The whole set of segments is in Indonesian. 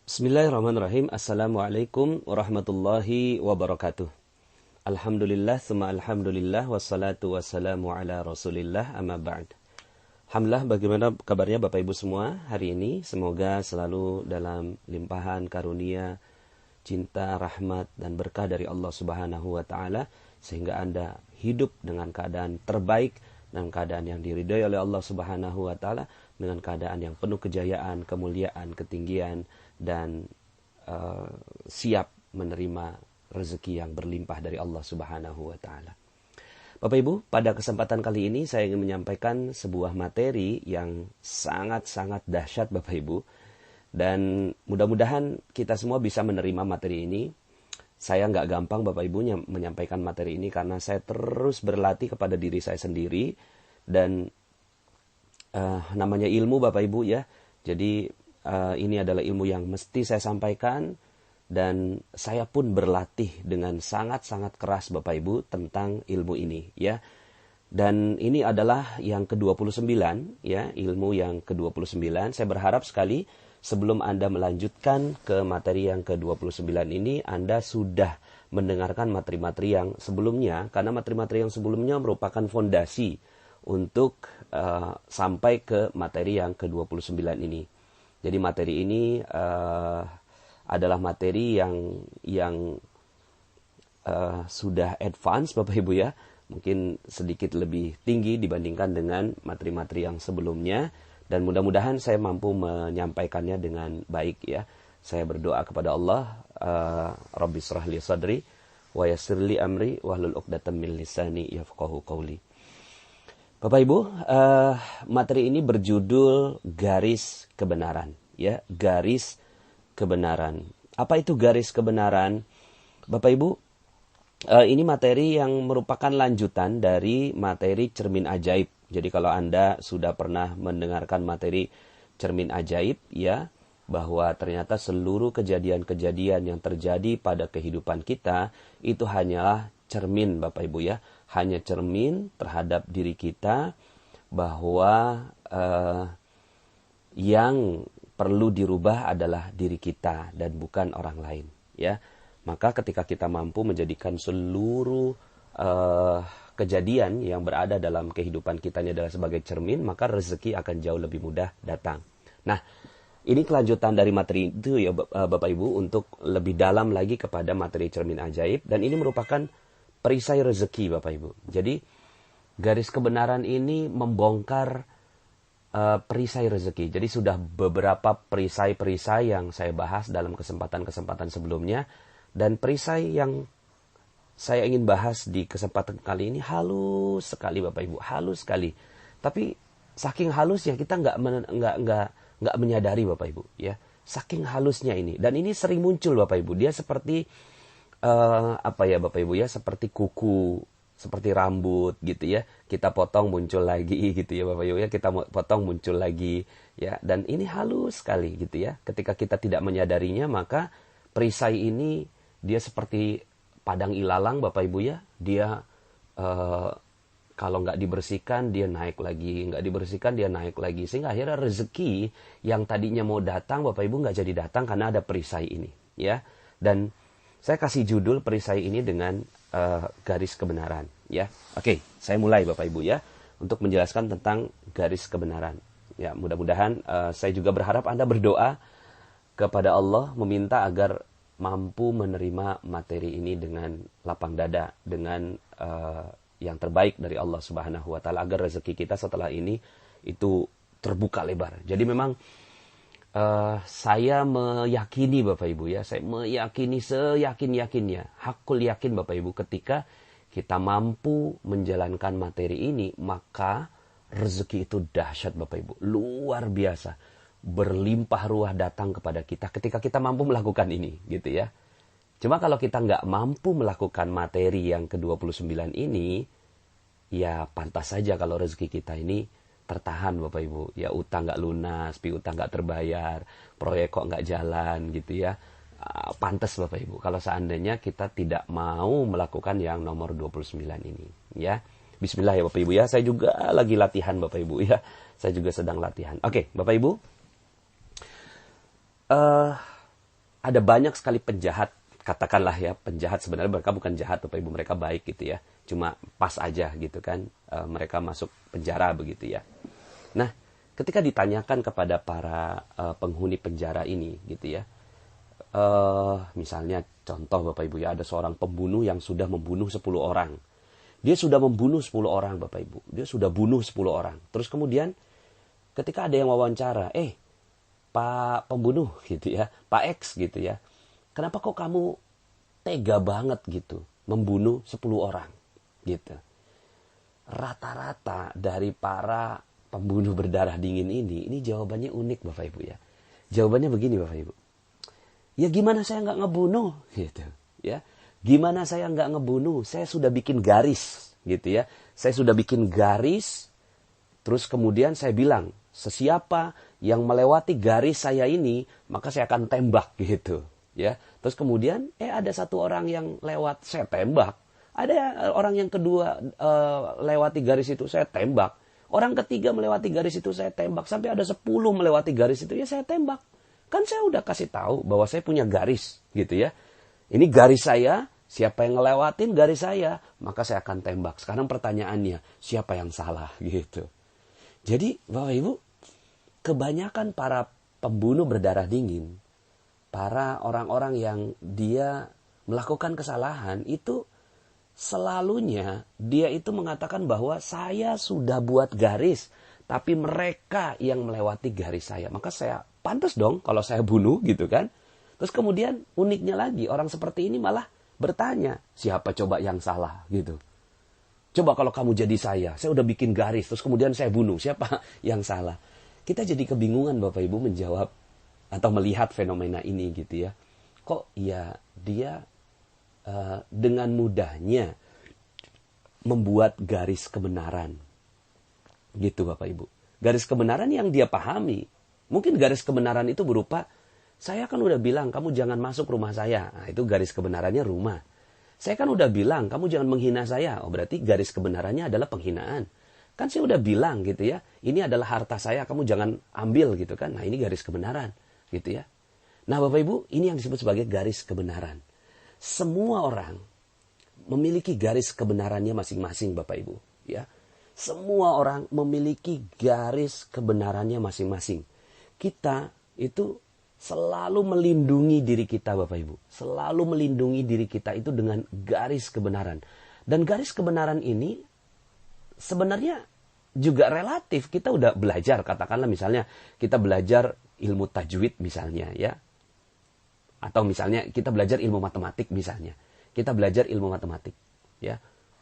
Bismillahirrahmanirrahim. Assalamualaikum warahmatullahi wabarakatuh. Alhamdulillah, summa alhamdulillah, wassalatu wassalamu ala rasulillah, amma ba'd. Alhamdulillah, bagaimana kabarnya Bapak Ibu semua hari ini? Semoga selalu dalam limpahan karunia, cinta, rahmat, dan berkah dari Allah Subhanahu wa Ta'ala, sehingga Anda hidup dengan keadaan terbaik, dengan keadaan yang diridhai oleh Allah Subhanahu wa Ta'ala, dengan keadaan yang penuh kejayaan, kemuliaan, ketinggian, dan siap menerima rezeki yang berlimpah dari Allah Subhanahu wa Ta'ala. Bapak Ibu, pada kesempatan kali ini saya ingin menyampaikan sebuah materi yang sangat-sangat dahsyat Bapak Ibu, dan mudah-mudahan kita semua bisa menerima materi ini. Saya nggak gampang Bapak Ibu menyampaikan materi ini karena saya terus berlatih kepada diri saya sendiri, dan namanya ilmu Bapak Ibu ya. Jadi ini adalah ilmu yang mesti saya sampaikan, dan saya pun berlatih dengan sangat-sangat keras Bapak Ibu tentang ilmu ini ya. Dan ini adalah yang ke-29 ya, ilmu yang ke-29. Saya berharap sekali sebelum Anda melanjutkan ke materi yang ke-29 ini, Anda sudah mendengarkan materi-materi yang sebelumnya, karena materi-materi yang sebelumnya merupakan fondasi untuk sampai ke materi yang ke-29 ini. Jadi materi ini adalah materi yang sudah advance Bapak Ibu ya. Mungkin sedikit lebih tinggi dibandingkan dengan materi-materi yang sebelumnya. Dan mudah-mudahan saya mampu menyampaikannya dengan baik ya. Saya berdoa kepada Allah, Rabbi shrah li sadri wa yassir li amri wahlul 'uqdatam min lisani yafqahu qawli. Bapak Ibu, materi ini berjudul garis kebenaran, ya, garis kebenaran. Apa itu garis kebenaran? Bapak Ibu, ini materi yang merupakan lanjutan dari materi cermin ajaib. Jadi kalau Anda sudah pernah mendengarkan materi cermin ajaib, ya, bahwa ternyata seluruh kejadian-kejadian yang terjadi pada kehidupan kita itu hanyalah cermin Bapak Ibu ya, hanya cermin terhadap diri kita, bahwa yang perlu dirubah adalah diri kita dan bukan orang lain ya. Maka ketika kita mampu menjadikan seluruh kejadian yang berada dalam kehidupan kita ini adalah sebagai cermin, maka rezeki akan jauh lebih mudah datang. Nah, ini kelanjutan dari materi itu ya Bapak Ibu, untuk lebih dalam lagi kepada materi cermin ajaib, dan ini merupakan perisai rezeki Bapak Ibu. Jadi garis kebenaran ini membongkar perisai rezeki. Jadi sudah beberapa perisai-perisai yang saya bahas dalam kesempatan-kesempatan sebelumnya, dan perisai yang saya ingin bahas di kesempatan kali ini halus sekali Bapak Ibu, halus sekali. Tapi saking halusnya kita nggak menyadari Bapak Ibu ya. Saking halusnya ini, dan ini sering muncul Bapak Ibu. Dia seperti apa ya Bapak Ibu ya, seperti kuku, seperti rambut gitu ya. Kita potong muncul lagi gitu ya Bapak Ibu ya, kita potong muncul lagi ya. Dan ini halus sekali gitu ya. Ketika kita tidak menyadarinya, maka perisai ini dia seperti padang ilalang Bapak Ibu ya. Dia kalau nggak dibersihkan dia naik lagi, nggak dibersihkan dia naik lagi, sehingga akhirnya rezeki yang tadinya mau datang Bapak Ibu nggak jadi datang karena ada perisai ini ya. Dan saya kasih judul perisai ini dengan garis kebenaran ya. Oke, saya mulai Bapak Ibu ya, untuk menjelaskan tentang garis kebenaran. Ya, mudah-mudahan saya juga berharap Anda berdoa kepada Allah, meminta agar mampu menerima materi ini dengan lapang dada, dengan yang terbaik dari Allah Subhanahu wa Ta'ala, agar rezeki kita setelah ini itu terbuka lebar. Jadi memang saya meyakini Bapak Ibu ya, saya meyakini seyakin-yakinnya, hakul yakin Bapak Ibu, ketika kita mampu menjalankan materi ini, maka rezeki itu dahsyat Bapak Ibu, luar biasa, berlimpah ruah datang kepada kita ketika kita mampu melakukan ini gitu ya. Cuma kalau kita nggak mampu melakukan materi yang ke-29 ini, ya pantas saja kalau rezeki kita ini tertahan Bapak Ibu ya. Utang nggak lunas, piutang nggak terbayar, proyek kok nggak jalan gitu ya. Pantas Bapak Ibu kalau seandainya kita tidak mau melakukan yang nomor 29 ini ya. Bismillah ya Bapak Ibu ya. Saya juga lagi latihan Bapak Ibu ya. Saya juga sedang latihan. Oke Bapak Ibu, ada banyak sekali penjahat, katakanlah ya, penjahat sebenarnya mereka bukan jahat Bapak Ibu, mereka baik gitu ya. Cuma pas aja gitu kan, mereka masuk penjara begitu ya. Nah, ketika ditanyakan kepada para penghuni penjara ini gitu ya, misalnya contoh Bapak Ibu ya, ada seorang pembunuh yang sudah membunuh 10 orang. Dia sudah membunuh 10 orang Bapak Ibu. Dia sudah bunuh 10 orang. Terus kemudian ketika ada yang wawancara, Pak pembunuh gitu ya, Pak X gitu ya, kenapa kok kamu tega banget gitu membunuh 10 orang gitu. Rata-rata dari para pembunuh berdarah dingin ini jawabannya unik Bapak Ibu ya. Jawabannya begini Bapak Ibu. Ya gimana saya nggak ngebunuh gitu ya. Gimana saya nggak ngebunuh? Saya sudah bikin garis gitu ya. Saya sudah bikin garis. Terus kemudian saya bilang, sesiapa yang melewati garis saya ini, maka saya akan tembak gitu ya. Terus kemudian ada satu orang yang lewat, saya tembak. Ada orang yang kedua lewati garis itu, saya tembak. Orang ketiga melewati garis itu, saya tembak. Sampai ada 10 melewati garis itu, ya saya tembak. Kan saya udah kasih tahu bahwa saya punya garis gitu ya. Ini garis saya, siapa yang ngelewatin garis saya, maka saya akan tembak. Sekarang pertanyaannya, siapa yang salah gitu. Jadi Bapak Ibu, kebanyakan para pembunuh berdarah dingin, para orang-orang yang dia melakukan kesalahan itu selalunya dia itu mengatakan bahwa saya sudah buat garis, tapi mereka yang melewati garis saya. Maka saya pantas dong kalau saya bunuh gitu kan. Terus kemudian uniknya lagi, orang seperti ini malah bertanya, siapa coba yang salah gitu. Coba kalau kamu jadi saya udah bikin garis, terus kemudian saya bunuh, siapa yang salah? Kita jadi kebingungan Bapak Ibu menjawab atau melihat fenomena ini gitu ya. Kok ya dia dengan mudahnya membuat garis kebenaran. Gitu Bapak Ibu. Garis kebenaran yang dia pahami. Mungkin garis kebenaran itu berupa, saya kan udah bilang kamu jangan masuk rumah saya. Nah, itu garis kebenarannya rumah. Saya kan udah bilang kamu jangan menghina saya. Oh berarti garis kebenarannya adalah penghinaan. Kan saya udah bilang gitu ya. Ini adalah harta saya, kamu jangan ambil gitu kan. Nah ini garis kebenaran gitu ya. Nah Bapak Ibu, ini yang disebut sebagai garis kebenaran. Semua orang memiliki garis kebenarannya masing-masing Bapak Ibu. Ya. Semua orang memiliki garis kebenarannya masing-masing. Kita itu selalu melindungi diri kita Bapak Ibu. Selalu melindungi diri kita itu dengan garis kebenaran. Dan garis kebenaran ini sebenarnya juga relatif. Kita udah belajar, katakanlah misalnya kita belajar ilmu tajwid misalnya ya. Atau misalnya kita belajar ilmu matematik misalnya. Kita belajar ilmu matematik ya.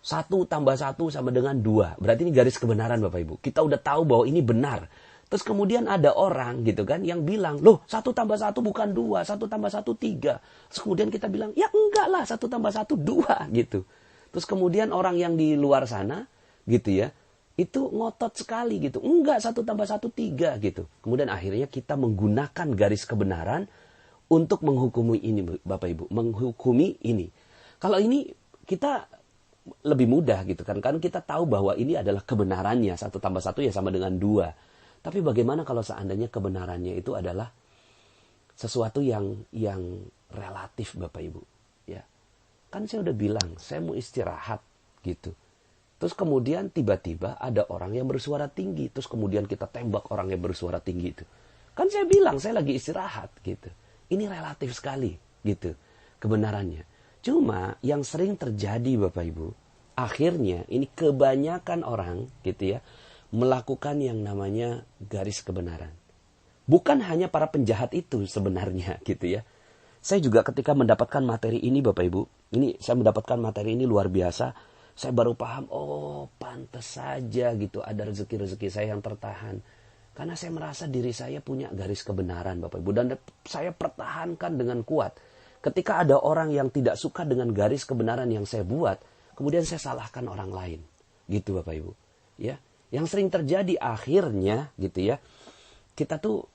1 tambah 1 sama dengan 2. Berarti ini garis kebenaran Bapak Ibu. Kita udah tahu bahwa ini benar. Terus kemudian ada orang gitu kan yang bilang, loh 1 tambah 1 bukan 2, 1 tambah 1 3. Terus kemudian kita bilang, ya enggak lah 1 tambah 1 2 gitu. Terus kemudian orang yang di luar sana gitu ya, itu ngotot sekali gitu. Enggak 1 tambah 1 3 gitu. Kemudian akhirnya kita menggunakan garis kebenaran untuk menghukumi ini Bapak Ibu. Menghukumi ini. Kalau ini kita lebih mudah gitu kan. Kan kita tahu bahwa ini adalah kebenarannya. 1 tambah 1 ya sama dengan 2. Tapi bagaimana kalau seandainya kebenarannya itu adalah sesuatu yang relatif Bapak Ibu. Ya. Kan saya udah bilang, saya mau istirahat gitu. Terus kemudian tiba-tiba ada orang yang bersuara tinggi. Terus kemudian kita tembak orang yang bersuara tinggi itu. Kan saya bilang, saya lagi istirahat gitu. Ini relatif sekali gitu kebenarannya. Cuma yang sering terjadi Bapak Ibu, akhirnya ini kebanyakan orang gitu ya, melakukan yang namanya garis kebenaran. Bukan hanya para penjahat itu sebenarnya gitu ya. Saya juga ketika mendapatkan materi ini Bapak Ibu, ini saya mendapatkan materi ini luar biasa. Saya baru paham, oh pantas saja gitu ada rezeki-rezeki saya yang tertahan. Karena saya merasa diri saya punya garis kebenaran Bapak Ibu. Dan saya pertahankan dengan kuat. Ketika ada orang yang tidak suka dengan garis kebenaran yang saya buat, kemudian saya salahkan orang lain. Gitu Bapak Ibu. Ya. Yang sering terjadi akhirnya gitu ya, kita tuh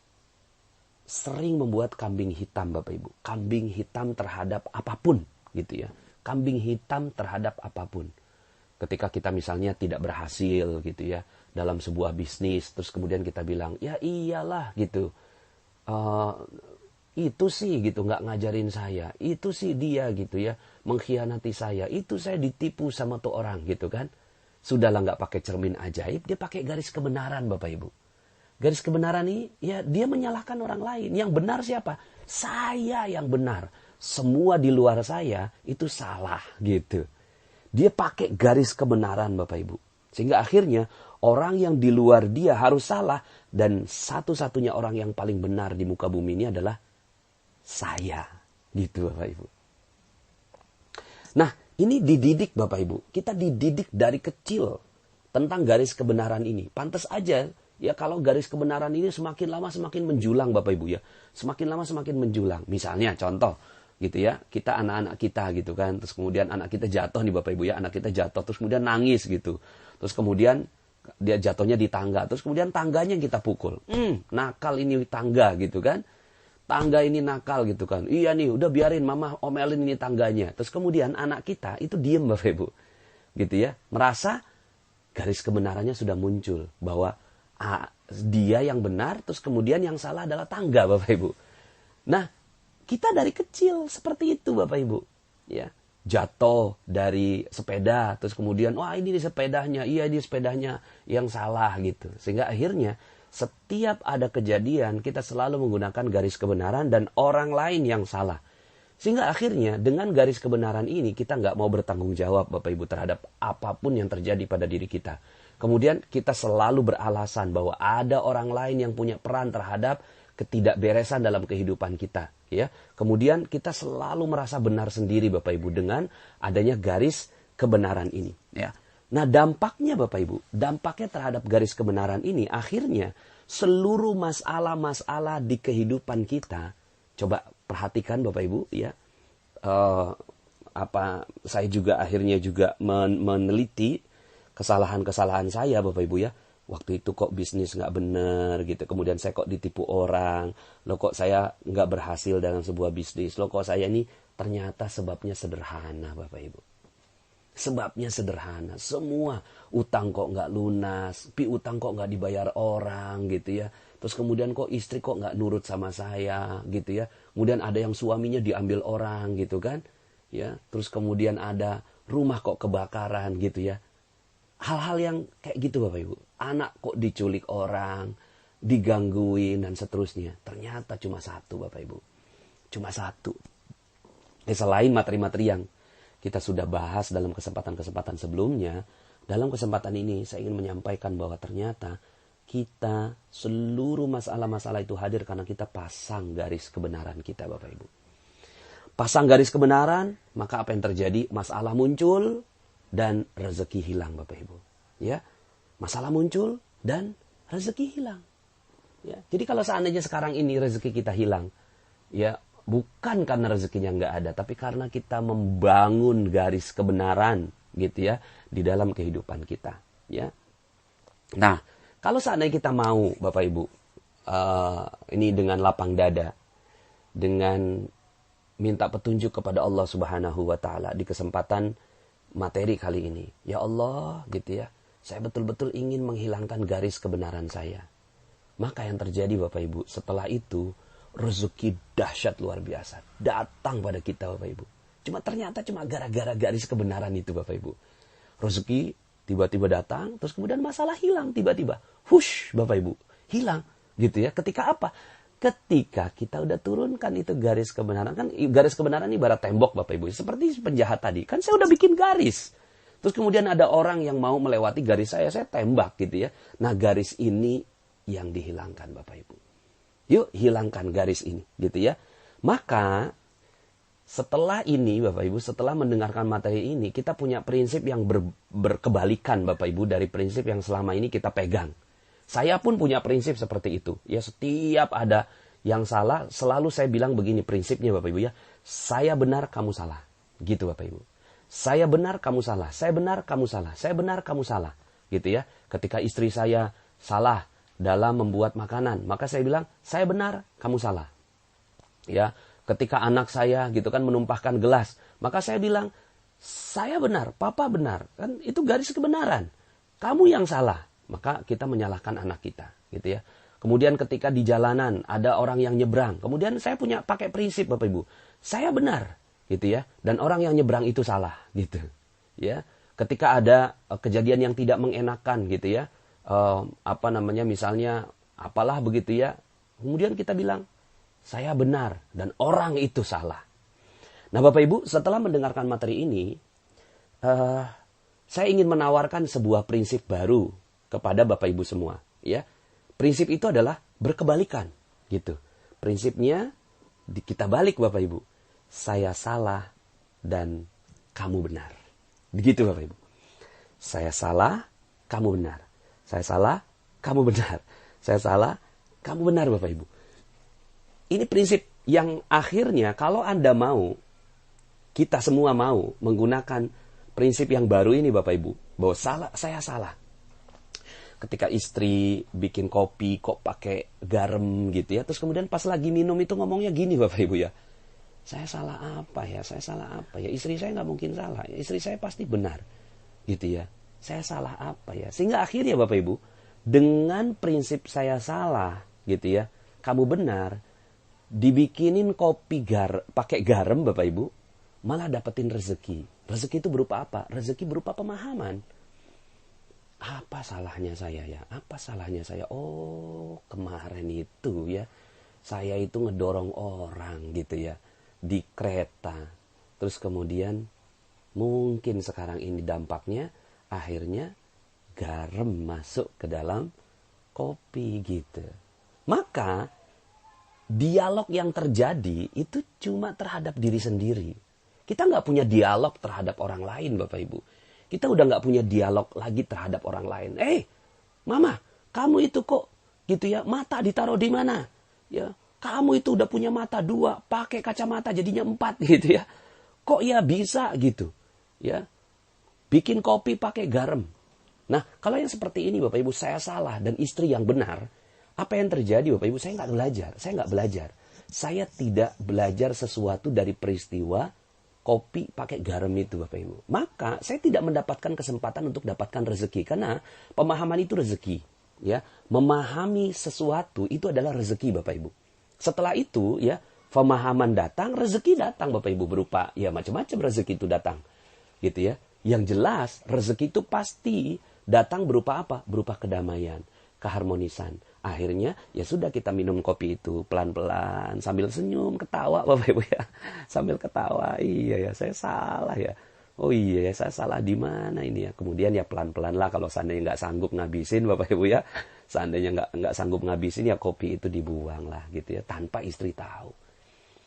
sering membuat kambing hitam Bapak Ibu. Kambing hitam terhadap apapun gitu ya. Kambing hitam terhadap apapun. Ketika kita misalnya tidak berhasil gitu ya dalam sebuah bisnis, terus kemudian kita bilang, ya iyalah gitu. itu sih gitu nggak ngajarin saya, itu sih dia gitu ya mengkhianati saya, itu saya ditipu sama tuh orang gitu kan. Sudahlah nggak pakai cermin ajaib, dia pakai garis kebenaran Bapak Ibu. Garis kebenaran ini ya dia menyalahkan orang lain. Yang benar siapa? Saya yang benar. Semua di luar saya itu salah gitu. Dia pakai garis kebenaran Bapak Ibu. Sehingga akhirnya orang yang di luar dia harus salah. Dan satu-satunya orang yang paling benar di muka bumi ini adalah saya. Gitu Bapak Ibu. Nah ini dididik Bapak Ibu. Kita dididik dari kecil tentang garis kebenaran ini. Pantas aja ya kalau garis kebenaran ini semakin lama semakin menjulang Bapak Ibu ya. Semakin lama semakin menjulang. Misalnya contoh gitu ya, kita anak-anak kita gitu kan, terus kemudian anak kita jatuh nih Bapak Ibu ya, anak kita jatuh terus kemudian nangis gitu, terus kemudian dia jatuhnya di tangga, terus kemudian tangganya yang kita pukul, nakal ini tangga gitu kan, tangga ini nakal gitu kan, iya nih udah biarin mama omelin ini tangganya, terus kemudian anak kita itu diem Bapak Ibu, gitu ya, merasa garis kebenarannya sudah muncul bahwa dia yang benar, terus kemudian yang salah adalah tangga Bapak Ibu. Nah kita dari kecil seperti itu Bapak Ibu, ya jatuh dari sepeda, terus kemudian wah ini sepedanya, iya ini sepedanya yang salah gitu, sehingga akhirnya setiap ada kejadian kita selalu menggunakan garis kebenaran dan orang lain yang salah, sehingga akhirnya dengan garis kebenaran ini kita nggak mau bertanggung jawab Bapak Ibu terhadap apapun yang terjadi pada diri kita. Kemudian kita selalu beralasan bahwa ada orang lain yang punya peran terhadap ketidakberesan dalam kehidupan kita, ya. Kemudian kita selalu merasa benar sendiri Bapak Ibu dengan adanya garis kebenaran ini, ya. Nah, dampaknya Bapak Ibu, dampaknya terhadap garis kebenaran ini akhirnya seluruh masalah-masalah di kehidupan kita, coba perhatikan Bapak Ibu, ya. Saya juga akhirnya juga meneliti kesalahan-kesalahan saya Bapak Ibu ya. Waktu itu kok bisnis nggak bener gitu. Kemudian saya kok ditipu orang. Loh kok saya nggak berhasil dalam sebuah bisnis. Loh kok saya ini ternyata sebabnya sederhana Bapak Ibu. Sebabnya sederhana. Semua utang kok nggak lunas. Piutang kok nggak dibayar orang gitu ya. Terus kemudian kok istri kok nggak nurut sama saya gitu ya. Kemudian ada yang suaminya diambil orang gitu kan. Ya. Terus kemudian ada rumah kok kebakaran gitu ya. Hal-hal yang kayak gitu Bapak Ibu. Anak kok diculik orang, digangguin dan seterusnya. Ternyata cuma satu Bapak Ibu. Cuma satu. Selain materi-materi yang kita sudah bahas dalam kesempatan-kesempatan sebelumnya, dalam kesempatan ini saya ingin menyampaikan bahwa ternyata kita seluruh masalah-masalah itu hadir karena kita pasang garis kebenaran kita Bapak Ibu. Pasang garis kebenaran, maka apa yang terjadi? Masalah muncul dan rezeki hilang Bapak Ibu. Ya, masalah muncul dan rezeki hilang. Ya, jadi kalau seandainya sekarang ini rezeki kita hilang, ya bukan karena rezekinya nggak ada, tapi karena kita membangun garis kebenaran, gitu ya, di dalam kehidupan kita. Ya, nah kalau seandainya kita mau, Bapak Ibu, ini dengan lapang dada, dengan minta petunjuk kepada Allah Subhanahu Wa Taala di kesempatan materi kali ini, ya Allah gitu ya, saya betul-betul ingin menghilangkan garis kebenaran saya. Maka yang terjadi Bapak Ibu, setelah itu rezeki dahsyat luar biasa datang pada kita Bapak Ibu. Ternyata cuma gara-gara garis kebenaran itu Bapak Ibu. Rezeki tiba-tiba datang, terus kemudian masalah hilang tiba-tiba. Hush Bapak Ibu, hilang gitu ya. Ketika apa? Ketika kita udah turunkan itu garis kebenaran. Kan garis kebenaran ibarat tembok Bapak Ibu. Seperti penjahat tadi. Kan saya udah bikin garis. Terus kemudian ada orang yang mau melewati garis saya tembak gitu ya. Nah garis ini yang dihilangkan Bapak Ibu. Yuk hilangkan garis ini gitu ya. Maka setelah ini Bapak Ibu, setelah mendengarkan materi ini, kita punya prinsip yang berkebalikan Bapak Ibu dari prinsip yang selama ini kita pegang. Saya pun punya prinsip seperti itu. Ya setiap ada yang salah, selalu saya bilang begini prinsipnya Bapak Ibu ya. Saya benar, kamu salah. Gitu Bapak Ibu. Saya benar, kamu salah. Saya benar, kamu salah. Saya benar, kamu salah. Gitu ya. Ketika istri saya salah dalam membuat makanan, maka saya bilang, saya benar, kamu salah. Ya, ketika anak saya gitu kan menumpahkan gelas, maka saya bilang, saya benar, papa benar. Kan itu garis kebenaran. Kamu yang salah. Maka kita menyalahkan anak kita, gitu ya. Kemudian ketika di jalanan ada orang yang nyebrang. Kemudian saya pakai prinsip Bapak Ibu. Saya benar gitu ya. Dan orang yang nyebrang itu salah gitu. Ya. Ketika ada kejadian yang tidak mengenakan gitu ya. Misalnya apalah begitu ya. Kemudian kita bilang saya benar dan orang itu salah. Nah Bapak Ibu, setelah mendengarkan materi ini, saya ingin menawarkan sebuah prinsip baru kepada Bapak Ibu semua. Ya, prinsip itu adalah berkebalikan, gitu. Prinsipnya kita balik Bapak Ibu. Saya salah dan kamu benar. Begitu Bapak Ibu. Saya salah, kamu benar. Saya salah, kamu benar. Saya salah, kamu benar Bapak Ibu. Ini prinsip yang akhirnya kalau Anda mau, kita semua mau menggunakan prinsip yang baru ini Bapak Ibu. Bahwa saya salah. Ketika istri bikin kopi kok pakai garam gitu ya. Terus kemudian pas lagi minum itu ngomongnya gini Bapak Ibu ya. Saya salah apa ya? Saya salah apa ya? Istri saya nggak mungkin salah. Istri saya pasti benar. Gitu ya. Saya salah apa ya? Sehingga akhirnya Bapak Ibu, dengan prinsip saya salah gitu ya. Kamu benar. Dibikinin kopi pakai garam Bapak Ibu, malah dapetin rezeki. Rezeki itu berupa apa? Rezeki berupa pemahaman. Apa salahnya saya ya? Apa salahnya saya? Oh, kemarin itu ya, saya itu ngedorong orang gitu ya, di kereta. Terus kemudian, mungkin sekarang ini dampaknya, akhirnya garam masuk ke dalam kopi gitu. Maka, dialog yang terjadi itu cuma terhadap diri sendiri. Kita nggak punya dialog terhadap orang lain Bapak Ibu. Kita udah nggak punya dialog lagi terhadap orang lain. Mama, kamu itu kok gitu ya, mata ditaruh di mana? Ya, kamu itu udah punya mata 2, pakai kacamata jadinya 4 gitu ya. Kok ya bisa gitu? Ya, bikin kopi pakai garam. Nah, kalau yang seperti ini Bapak Ibu, saya salah dan istri yang benar. Apa yang terjadi Bapak Ibu? Saya nggak belajar. Saya tidak belajar sesuatu dari peristiwa kopi pakai garam itu Bapak Ibu. Maka saya tidak mendapatkan kesempatan untuk dapatkan rezeki. Karena pemahaman itu rezeki. Ya, memahami sesuatu itu adalah rezeki Bapak Ibu. Setelah itu ya, pemahaman datang, rezeki datang Bapak Ibu, berupa ya macam-macam rezeki itu datang. Gitu ya. Yang jelas rezeki itu pasti datang berupa apa? Berupa kedamaian, keharmonisan. Akhirnya ya sudah, kita minum kopi itu pelan-pelan sambil senyum, ketawa Bapak Ibu ya. Sambil ketawa, iya ya saya salah ya. Oh iya ya, saya salah di mana ini ya. Kemudian ya pelan-pelan lah, kalau seandainya nggak sanggup ngabisin Bapak Ibu ya. Seandainya nggak sanggup ngabisin ya kopi itu dibuang lah gitu ya, tanpa istri tahu.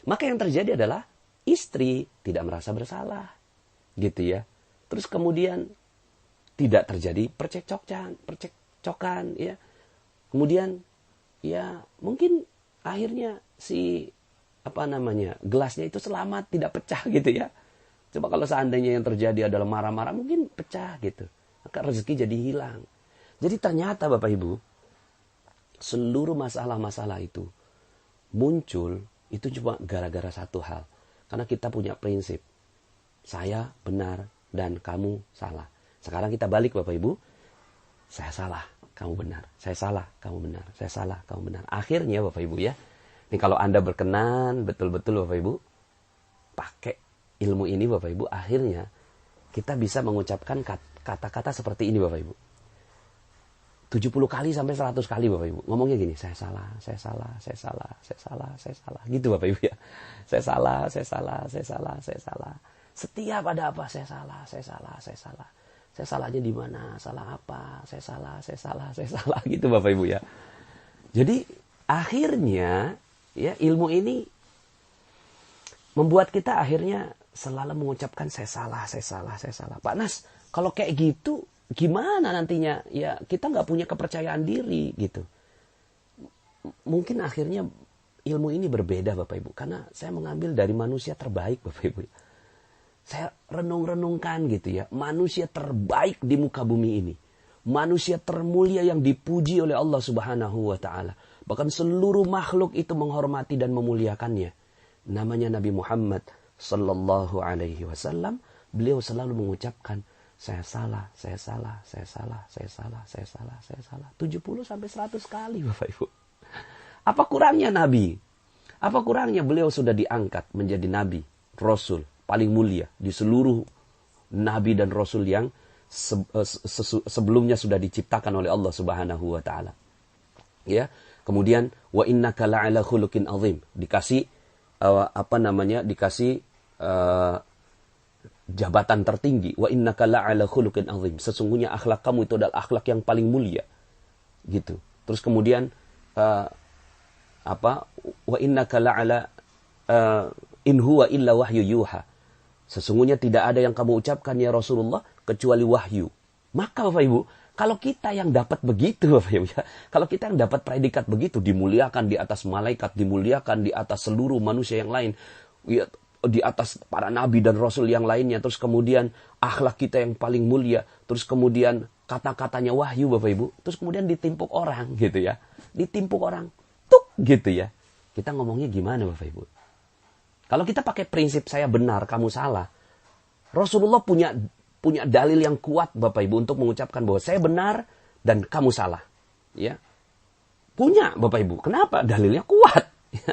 Maka yang terjadi adalah istri tidak merasa bersalah gitu ya. Terus kemudian tidak terjadi percekcokan ya. Kemudian ya mungkin akhirnya gelasnya itu selamat, tidak pecah gitu ya. Coba kalau seandainya yang terjadi adalah marah-marah, mungkin pecah gitu. Maka rezeki jadi hilang. Jadi ternyata Bapak Ibu, seluruh masalah-masalah itu muncul itu cuma gara-gara satu hal. Karena kita punya prinsip, saya benar dan kamu salah. Sekarang kita balik Bapak Ibu, saya salah, kamu benar. Saya salah, kamu benar. Saya salah, kamu benar. Akhirnya Bapak Ibu ya, ini kalau Anda berkenan betul-betul Bapak Ibu, pakai ilmu ini Bapak Ibu, akhirnya kita bisa mengucapkan kata-kata seperti ini Bapak Ibu. 70 kali sampai 100 kali Bapak Ibu. Ngomongnya gini, saya salah, saya salah, saya salah, saya salah, saya salah. Gitu Bapak Ibu ya. Saya salah, saya salah, saya salah, saya salah. Setiap ada apa, saya salah, saya salah, saya salah. Saya salahnya di mana? Salah apa? Saya salah, saya salah, saya salah. Gitu Bapak Ibu ya. Jadi akhirnya ya, ilmu ini membuat kita akhirnya selalu mengucapkan saya salah, saya salah, saya salah. Pak Nas, kalau kayak gitu gimana nantinya? Ya kita nggak punya kepercayaan diri gitu. Mungkin akhirnya ilmu ini berbeda Bapak Ibu. Karena saya mengambil dari manusia terbaik Bapak Ibu. Saya renung-renungkan gitu ya. Manusia terbaik di muka bumi ini. Manusia termulia yang dipuji oleh Allah Subhanahu wa ta'ala. Bahkan seluruh makhluk itu menghormati dan memuliakannya. Namanya Nabi Muhammad sallallahu alaihi wasallam. Beliau selalu mengucapkan, saya salah, saya salah, saya salah, saya salah, saya salah, saya salah. 70 sampai 100 kali Bapak Ibu. Apa kurangnya Nabi? Apa kurangnya beliau sudah diangkat menjadi Nabi, Rasul, paling mulia di seluruh Nabi dan Rasul yang sebelumnya sudah diciptakan oleh Allah Subhanahu wa taala. Ya. Kemudian wa innaka la'ala khuluqin azim. Dikasih dikasih jabatan tertinggi. Wa innaka la'ala khuluqin azim. Sesungguhnya akhlak kamu itu adalah akhlak yang paling mulia. Gitu. Terus kemudian wa innaka la'ala in huwa illa wahyu yuha. Sesungguhnya tidak ada yang kamu ucapkan ya Rasulullah kecuali wahyu. Maka Bapak Ibu, kalau kita yang dapat begitu Bapak Ibu ya, kalau kita yang dapat predikat begitu, dimuliakan di atas malaikat, dimuliakan di atas seluruh manusia yang lain, ya, di atas para nabi dan rasul yang lainnya, terus kemudian akhlak kita yang paling mulia, terus kemudian kata-katanya wahyu Bapak Ibu, terus kemudian ditimpuk orang gitu ya. Ditimpuk orang, tuk gitu ya. Kita ngomongnya gimana Bapak Ibu? Kalau kita pakai prinsip saya benar, kamu salah. Rasulullah punya dalil yang kuat Bapak Ibu untuk mengucapkan bahwa saya benar dan kamu salah. Ya. Punya Bapak Ibu. Kenapa? Dalilnya kuat. Ya.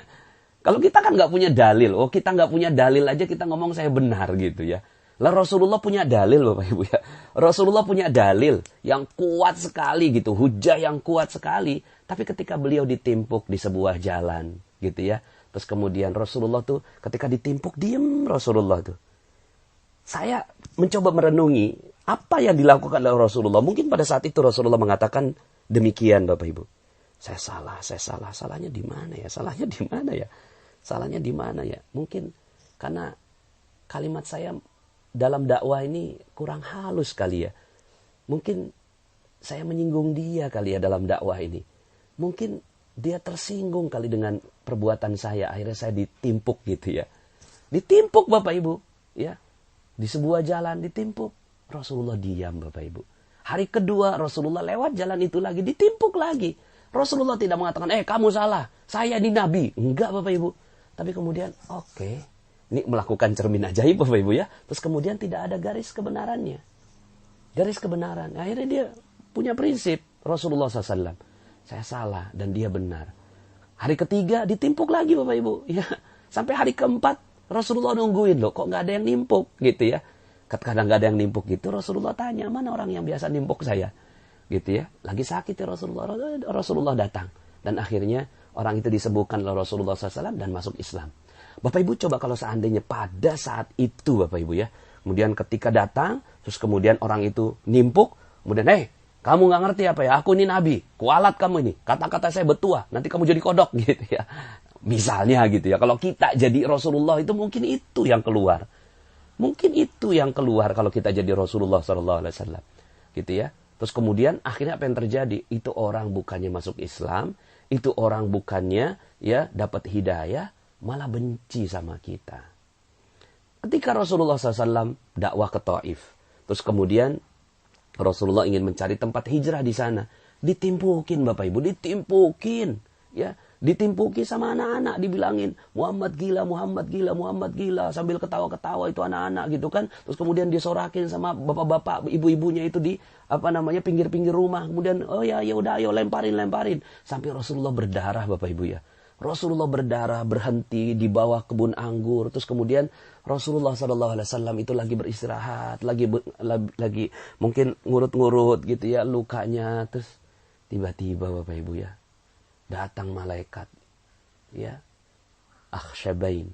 Kalau kita kan nggak punya dalil. Kita nggak punya dalil aja kita ngomong saya benar gitu ya. Lah Rasulullah punya dalil Bapak Ibu ya. Rasulullah punya dalil yang kuat sekali gitu. Hujah yang kuat sekali. Tapi ketika beliau ditimpuk di sebuah jalan gitu ya. Terus kemudian Rasulullah tuh ketika ditimpuk diem Rasulullah tuh. Saya mencoba merenungi apa yang dilakukan oleh Rasulullah. Mungkin pada saat itu Rasulullah mengatakan demikian Bapak Ibu. Saya salah. Salahnya di mana ya? Salahnya di mana ya? Mungkin karena kalimat saya dalam dakwah ini kurang halus kali ya. Mungkin saya menyinggung dia kali ya dalam dakwah ini. Mungkin dia tersinggung kali dengan perbuatan saya. Akhirnya saya ditimpuk gitu ya. Ditimpuk Bapak Ibu. Ya. Di sebuah jalan ditimpuk. Rasulullah diam Bapak Ibu. Hari kedua Rasulullah lewat jalan itu lagi. Ditimpuk lagi. Rasulullah tidak mengatakan, kamu salah. Saya ini Nabi. Enggak Bapak Ibu. Tapi kemudian, oke. Ini melakukan cermin ajaib Bapak Ibu ya. Terus kemudian tidak ada garis kebenarannya. Garis kebenaran. Akhirnya dia punya prinsip. Rasulullah SAW. Saya salah dan dia benar. Hari ketiga ditimpuk lagi Bapak Ibu. Ya. Sampai hari keempat Rasulullah nungguin loh. Kok nggak ada yang nimpuk gitu ya. Kadang nggak ada yang nimpuk gitu. Rasulullah tanya mana orang yang biasa nimpuk saya. Gitu ya. Lagi sakit ya Rasulullah. Rasulullah datang. Dan akhirnya orang itu disembuhkan oleh Rasulullah SAW dan masuk Islam. Bapak Ibu coba kalau seandainya pada saat itu Bapak Ibu ya. Kemudian ketika datang. Terus kemudian orang itu nimpuk. Kemudian kamu nggak ngerti apa ya? Aku ini Nabi. Kualat kamu ini. Kata-kata saya betua. Nanti kamu jadi kodok gitu ya. Misalnya gitu ya. Kalau kita jadi Rasulullah itu mungkin itu yang keluar. Mungkin itu yang keluar kalau kita jadi Rasulullah SAW. Gitu ya. Terus kemudian akhirnya apa yang terjadi? Itu orang bukannya masuk Islam. Itu orang bukannya ya dapat hidayah. Malah benci sama kita. Ketika Rasulullah SAW dakwah ke Taif. Terus kemudian Rasulullah ingin mencari tempat hijrah di sana. Ditimpukin Bapak Ibu, ditimpukin. Ya, ditimpuki sama anak-anak, dibilangin Muhammad gila, Muhammad gila, Muhammad gila, sambil ketawa-ketawa itu anak-anak gitu kan. Terus kemudian disorakin sama bapak-bapak, ibu-ibunya itu di pinggir-pinggir rumah. Kemudian ya udah ayo lemparin. Sampai Rasulullah berdarah Bapak Ibu ya. Rasulullah berdarah, berhenti di bawah kebun anggur. Terus kemudian Rasulullah SAW itu lagi beristirahat, lagi mungkin ngurut-ngurut gitu ya lukanya. Terus tiba-tiba Bapak Ibu ya, datang malaikat, ya, Akhsyabain,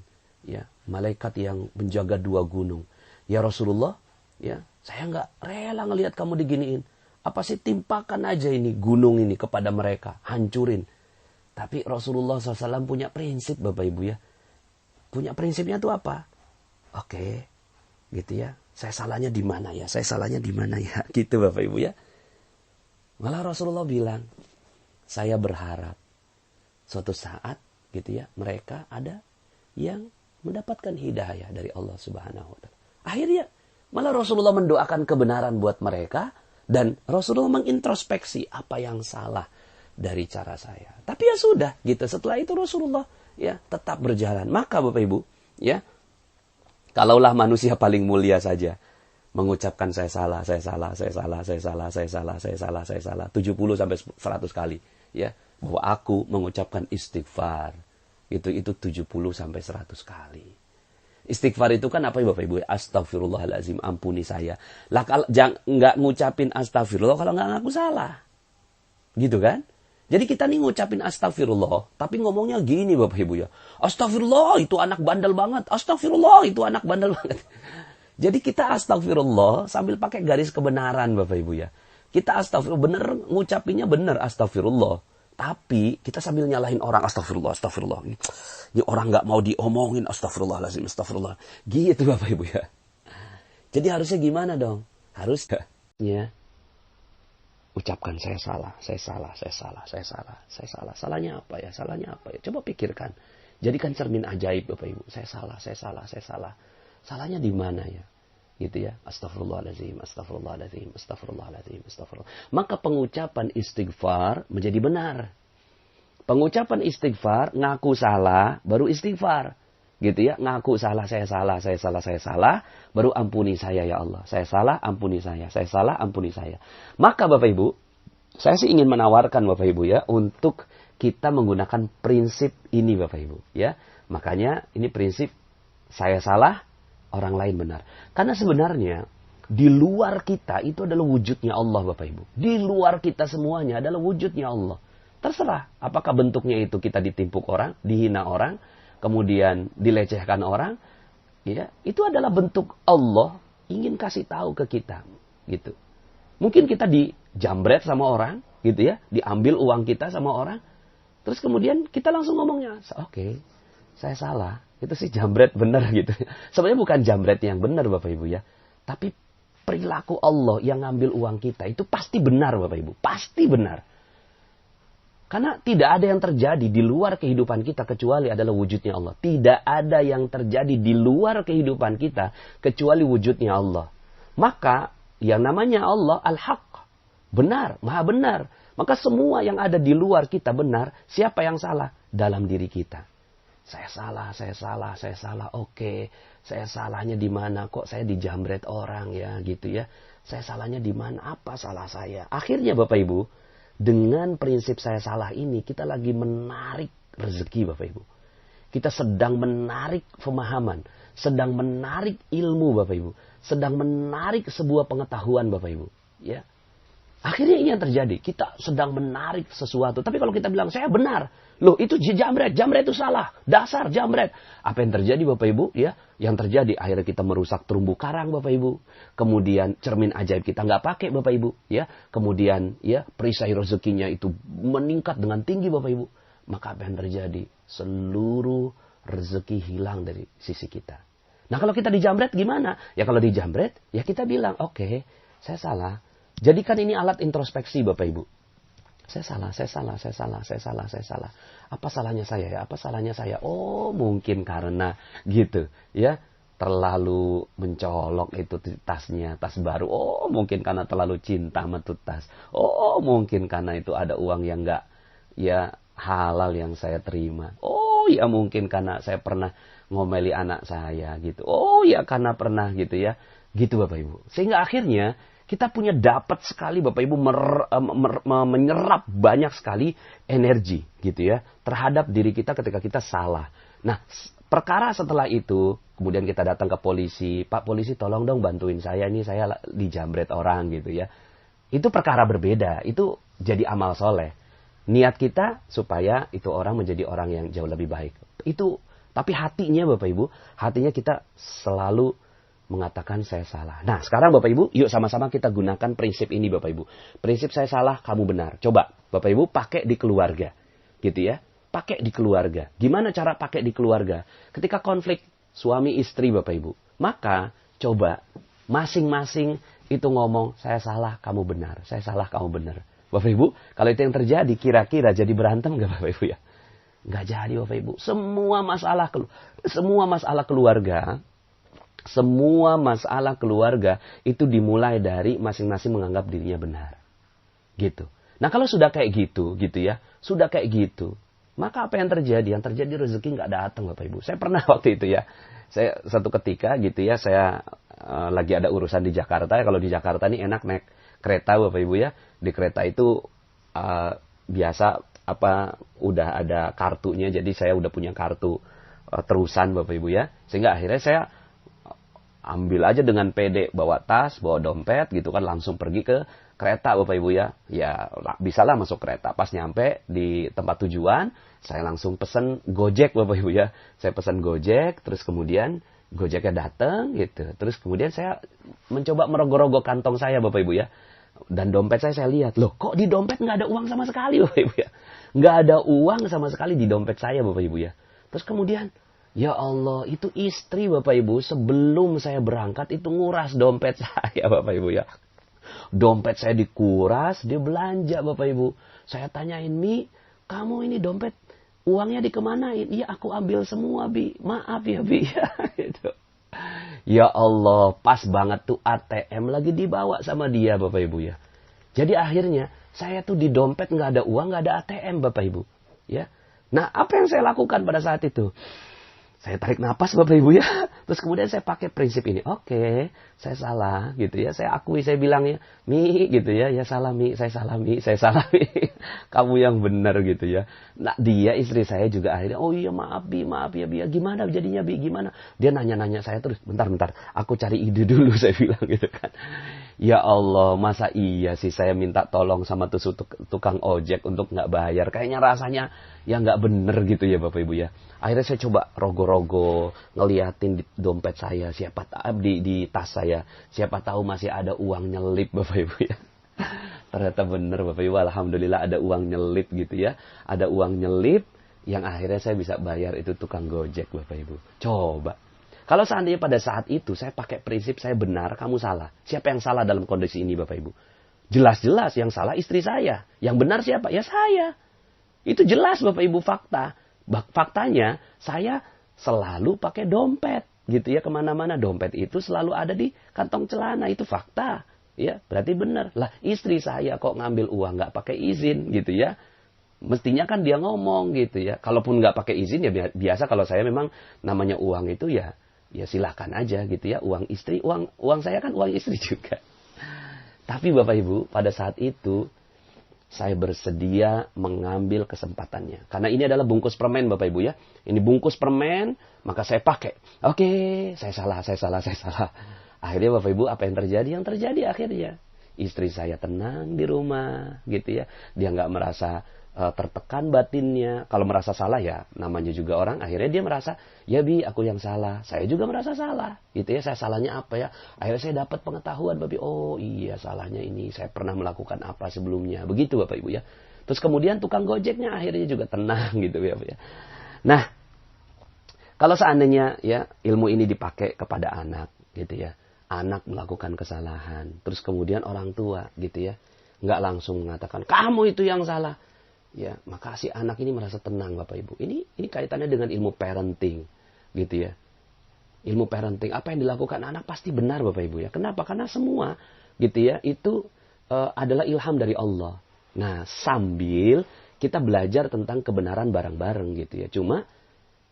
ya, malaikat yang menjaga dua gunung. Ya Rasulullah, ya, saya nggak rela ngelihat kamu diginiin. Apa sih timpakan aja ini gunung ini kepada mereka, hancurin. Tapi Rasulullah SAW punya prinsip Bapak Ibu ya. Punya prinsipnya itu apa? Oke, gitu ya. Saya salahnya di mana ya? Gitu Bapak Ibu ya. Malah Rasulullah bilang, saya berharap suatu saat gitu ya, mereka ada yang mendapatkan hidayah dari Allah Subhanahu wa taala. Akhirnya malah Rasulullah mendoakan kebenaran buat mereka dan Rasulullah mengintrospeksi apa yang salah dari cara saya. Tapi ya sudah gitu. Setelah itu Rasulullah ya tetap berjalan. Maka Bapak Ibu ya, kalaulah manusia paling mulia saja mengucapkan saya salah 70 sampai 100 kali ya. bahwa aku mengucapkan istighfar itu 70 sampai 100 kali. Istighfar itu kan apa ya Bapak Ibu? Astagfirullahalazim, ampuni saya. Lah kalau nggak ngucapin astagfirullah kalau nggak ngaku salah. Gitu kan? Jadi kita nih ngucapin astagfirullah, tapi ngomongnya gini Bapak Ibu ya. Astagfirullah itu anak bandel banget. Astagfirullah itu anak bandel banget. Jadi kita astagfirullah sambil pakai garis kebenaran Bapak Ibu ya. Kita astagfirullah, bener ngucapinnya bener astagfirullah. Tapi kita sambil nyalahin orang, astagfirullah, astagfirullah. Ini orang nggak mau diomongin, astagfirullahaladzim, astagfirullah. Gitu Bapak Ibu ya. Jadi harusnya gimana dong? Harusnya ucapkan saya salah, saya salah, saya salah, saya salah, saya salah. Salahnya apa ya? Salahnya apa ya? Coba pikirkan. Jadikan cermin ajaib Bapak Ibu. Saya salah, saya salah, saya salah. Salahnya di mana ya? Gitu ya. Astagfirullahaladzim, astagfirullahaladzim, astagfirullahaladzim, astagfirullah. Maka pengucapan istighfar menjadi benar. Pengucapan istighfar, ngaku salah, baru istighfar. Gitu ya. Ngaku salah, saya salah, saya salah, saya salah. Baru ampuni saya ya Allah. Saya salah, ampuni saya. Saya salah, ampuni saya. Maka Bapak Ibu, saya sih ingin menawarkan Bapak Ibu ya, untuk kita menggunakan prinsip ini Bapak Ibu. Ya. Makanya ini prinsip saya salah, orang lain benar. Karena sebenarnya di luar kita itu adalah wujudnya Allah Bapak Ibu. Di luar kita semuanya adalah wujudnya Allah. Terserah apakah bentuknya itu kita ditimpuk orang, dihina orang, kemudian dilecehkan orang, ya, itu adalah bentuk Allah ingin kasih tahu ke kita, gitu. Mungkin kita dijambret sama orang, gitu ya, diambil uang kita sama orang, terus kemudian kita langsung ngomongnya, oke, saya salah. Itu sih jambret benar gitu. Sebenarnya bukan jambret yang benar Bapak Ibu ya. Tapi perilaku Allah yang ngambil uang kita itu pasti benar Bapak Ibu. Pasti benar. Karena tidak ada yang terjadi di luar kehidupan kita kecuali adalah wujudnya Allah. Tidak ada yang terjadi di luar kehidupan kita kecuali wujudnya Allah. Maka yang namanya Allah Al-Haq. Benar, maha benar. Maka semua yang ada di luar kita benar. Siapa yang salah? Dalam diri kita. Saya salah, saya salah, saya salah. Oke, saya salahnya di mana? Kok saya dijambret orang ya, gitu ya. Saya salahnya di mana? Apa salah saya? Akhirnya Bapak Ibu, dengan prinsip saya salah ini, kita lagi menarik rezeki Bapak Ibu. Kita sedang menarik pemahaman, sedang menarik ilmu Bapak Ibu, sedang menarik sebuah pengetahuan Bapak Ibu. Ya. Akhirnya ini yang terjadi. Kita sedang menarik sesuatu. Tapi kalau kita bilang, saya benar. Loh, itu jambret. Jambret itu salah. Dasar jambret. Apa yang terjadi Bapak Ibu? Ya, yang terjadi akhirnya kita merusak terumbu karang Bapak Ibu. Kemudian cermin ajaib kita nggak pakai Bapak Ibu. Ya, kemudian ya perisai rezekinya itu meningkat dengan tinggi Bapak Ibu. Maka apa yang terjadi? Seluruh rezeki hilang dari sisi kita. Nah, kalau kita dijambret gimana? Ya kalau dijambret, ya kita bilang, oke, saya salah. Jadikan ini alat introspeksi Bapak Ibu. Saya salah, saya salah, saya salah, saya salah, saya salah. Apa salahnya saya ya? Apa salahnya saya? Oh, mungkin karena gitu, ya. Terlalu mencolok itu tasnya, tas baru. Oh, mungkin karena terlalu cinta metut tas. Oh, mungkin karena itu ada uang yang enggak ya halal yang saya terima. Oh, ya mungkin karena saya pernah ngomeli anak saya gitu. Oh, ya karena pernah gitu ya. Gitu Bapak Ibu. Sehingga akhirnya kita punya dapat sekali Bapak Ibu menyerap banyak sekali energi gitu ya terhadap diri kita ketika kita salah. Nah, perkara setelah itu kemudian kita datang ke polisi, Pak polisi tolong dong bantuin saya nih, saya dijambret orang gitu ya. Itu perkara berbeda, itu jadi amal soleh. Niat kita supaya itu orang menjadi orang yang jauh lebih baik. Itu tapi hatinya Bapak Ibu, hatinya kita selalu mengatakan saya salah. Nah, sekarang Bapak Ibu, yuk sama-sama kita gunakan prinsip ini Bapak Ibu. Prinsip saya salah, kamu benar. Coba Bapak Ibu pakai di keluarga. Gitu ya. Pakai di keluarga. Gimana cara pakai di keluarga? Ketika konflik suami istri Bapak Ibu. Maka coba masing-masing itu ngomong, saya salah, kamu benar. Saya salah, kamu benar. Bapak Ibu, kalau itu yang terjadi, kira-kira jadi berantem nggak Bapak Ibu ya? Nggak jadi Bapak Ibu. Semua masalah keluarga, semua masalah keluarga itu dimulai dari masing-masing menganggap dirinya benar. Gitu. Nah kalau sudah kayak gitu, gitu ya. Sudah kayak gitu. Maka apa yang terjadi? Yang terjadi rezeki nggak datang Bapak Ibu. Saya pernah waktu itu ya. Saya satu ketika gitu ya. Saya lagi ada urusan di Jakarta. Kalau di Jakarta ini enak naik kereta Bapak Ibu ya. Di kereta itu biasa udah ada kartunya, jadi saya udah punya kartu terusan Bapak Ibu ya. Sehingga akhirnya saya ambil aja dengan pede, bawa tas, bawa dompet gitu kan, langsung pergi ke kereta Bapak Ibu ya. Ya bisalah masuk kereta. Pas nyampe di tempat tujuan, saya langsung pesen Gojek Bapak Ibu ya. Saya pesen Gojek, terus kemudian Gojeknya datang gitu. Terus kemudian saya mencoba merogoh-rogoh kantong saya Bapak Ibu ya. Dan dompet saya lihat, loh kok di dompet nggak ada uang sama sekali Bapak Ibu ya. Nggak ada uang sama sekali di dompet saya Bapak Ibu ya. Terus kemudian, ya Allah, itu istri Bapak Ibu sebelum saya berangkat itu nguras dompet saya Bapak Ibu ya. Dompet saya dikuras, dia belanja Bapak Ibu. Saya tanyain, Mi, kamu ini dompet uangnya dikemanain? Iya aku ambil semua Bi, maaf ya Bi. Gitu. Ya Allah, pas banget tuh ATM lagi dibawa sama dia Bapak Ibu ya. Jadi akhirnya saya tuh di dompet nggak ada uang, nggak ada ATM Bapak Ibu. Ya. Nah apa yang saya lakukan pada saat itu? Saya tarik napas Bapak Ibu ya. Terus kemudian saya pakai prinsip ini. Oke, saya salah gitu ya. Saya akui, saya bilang ya, Mi gitu ya. Ya salah Mi, saya salah Mi, saya salah Mi. Kamu yang benar gitu ya. Nah dia istri saya juga akhirnya, oh iya maaf ya Bi. Gimana jadinya Bi, gimana? Dia nanya-nanya saya terus, bentar. Aku cari ide dulu saya bilang gitu kan. Ya Allah, masa iya sih saya minta tolong sama tukang ojek untuk nggak bayar. Kayaknya rasanya ya nggak bener gitu ya Bapak Ibu ya. Akhirnya saya coba rogo-rogo, ngeliatin di dompet saya, di tas saya. Siapa tahu masih ada uang nyelip Bapak Ibu ya. Ternyata bener Bapak Ibu, alhamdulillah ada uang nyelip gitu ya. Ada uang nyelip yang akhirnya saya bisa bayar itu tukang Gojek Bapak Ibu. Coba. Kalau seandainya pada saat itu saya pakai prinsip saya benar, kamu salah. Siapa yang salah dalam kondisi ini Bapak Ibu? Jelas-jelas yang salah istri saya. Yang benar siapa? Ya saya. Itu jelas Bapak Ibu fakta. Faktanya saya selalu pakai dompet. Gitu ya, kemana-mana dompet itu selalu ada di kantong celana. Itu fakta. Ya, berarti benar. Lah istri saya kok ngambil uang nggak pakai izin gitu ya. Mestinya kan dia ngomong gitu ya. Kalaupun nggak pakai izin ya biasa kalau saya memang namanya uang itu ya silahkan aja gitu ya. Uang istri, uang saya kan uang istri juga. Tapi Bapak Ibu, pada saat itu saya bersedia mengambil kesempatannya. Karena ini adalah bungkus permen Bapak Ibu ya. Ini bungkus permen, maka saya pakai. Oke, saya salah. Akhirnya Bapak Ibu, apa yang terjadi? Yang terjadi akhirnya istri saya tenang di rumah gitu ya. Dia nggak merasa tertekan batinnya. Kalau merasa salah ya namanya juga orang, akhirnya dia merasa ya Bi aku yang salah, saya juga merasa salah gitu ya. Saya salahnya apa ya, akhirnya saya dapat pengetahuan Bapak, oh iya salahnya ini, saya pernah melakukan apa sebelumnya, begitu Bapak Ibu ya. Terus kemudian tukang Gojeknya akhirnya juga tenang gitu ya Bapak ya. Nah kalau seandainya ya ilmu ini dipakai kepada anak gitu ya, anak melakukan kesalahan, terus kemudian orang tua gitu ya nggak langsung mengatakan kamu itu yang salah. Ya, maka si anak ini merasa tenang Bapak Ibu. Ini kaitannya dengan ilmu parenting, gitu ya. Ilmu parenting, apa yang dilakukan anak pasti benar Bapak Ibu ya. Kenapa? Karena semua, gitu ya, itu adalah ilham dari Allah. Nah, sambil kita belajar tentang kebenaran bareng-bareng, gitu ya. Cuma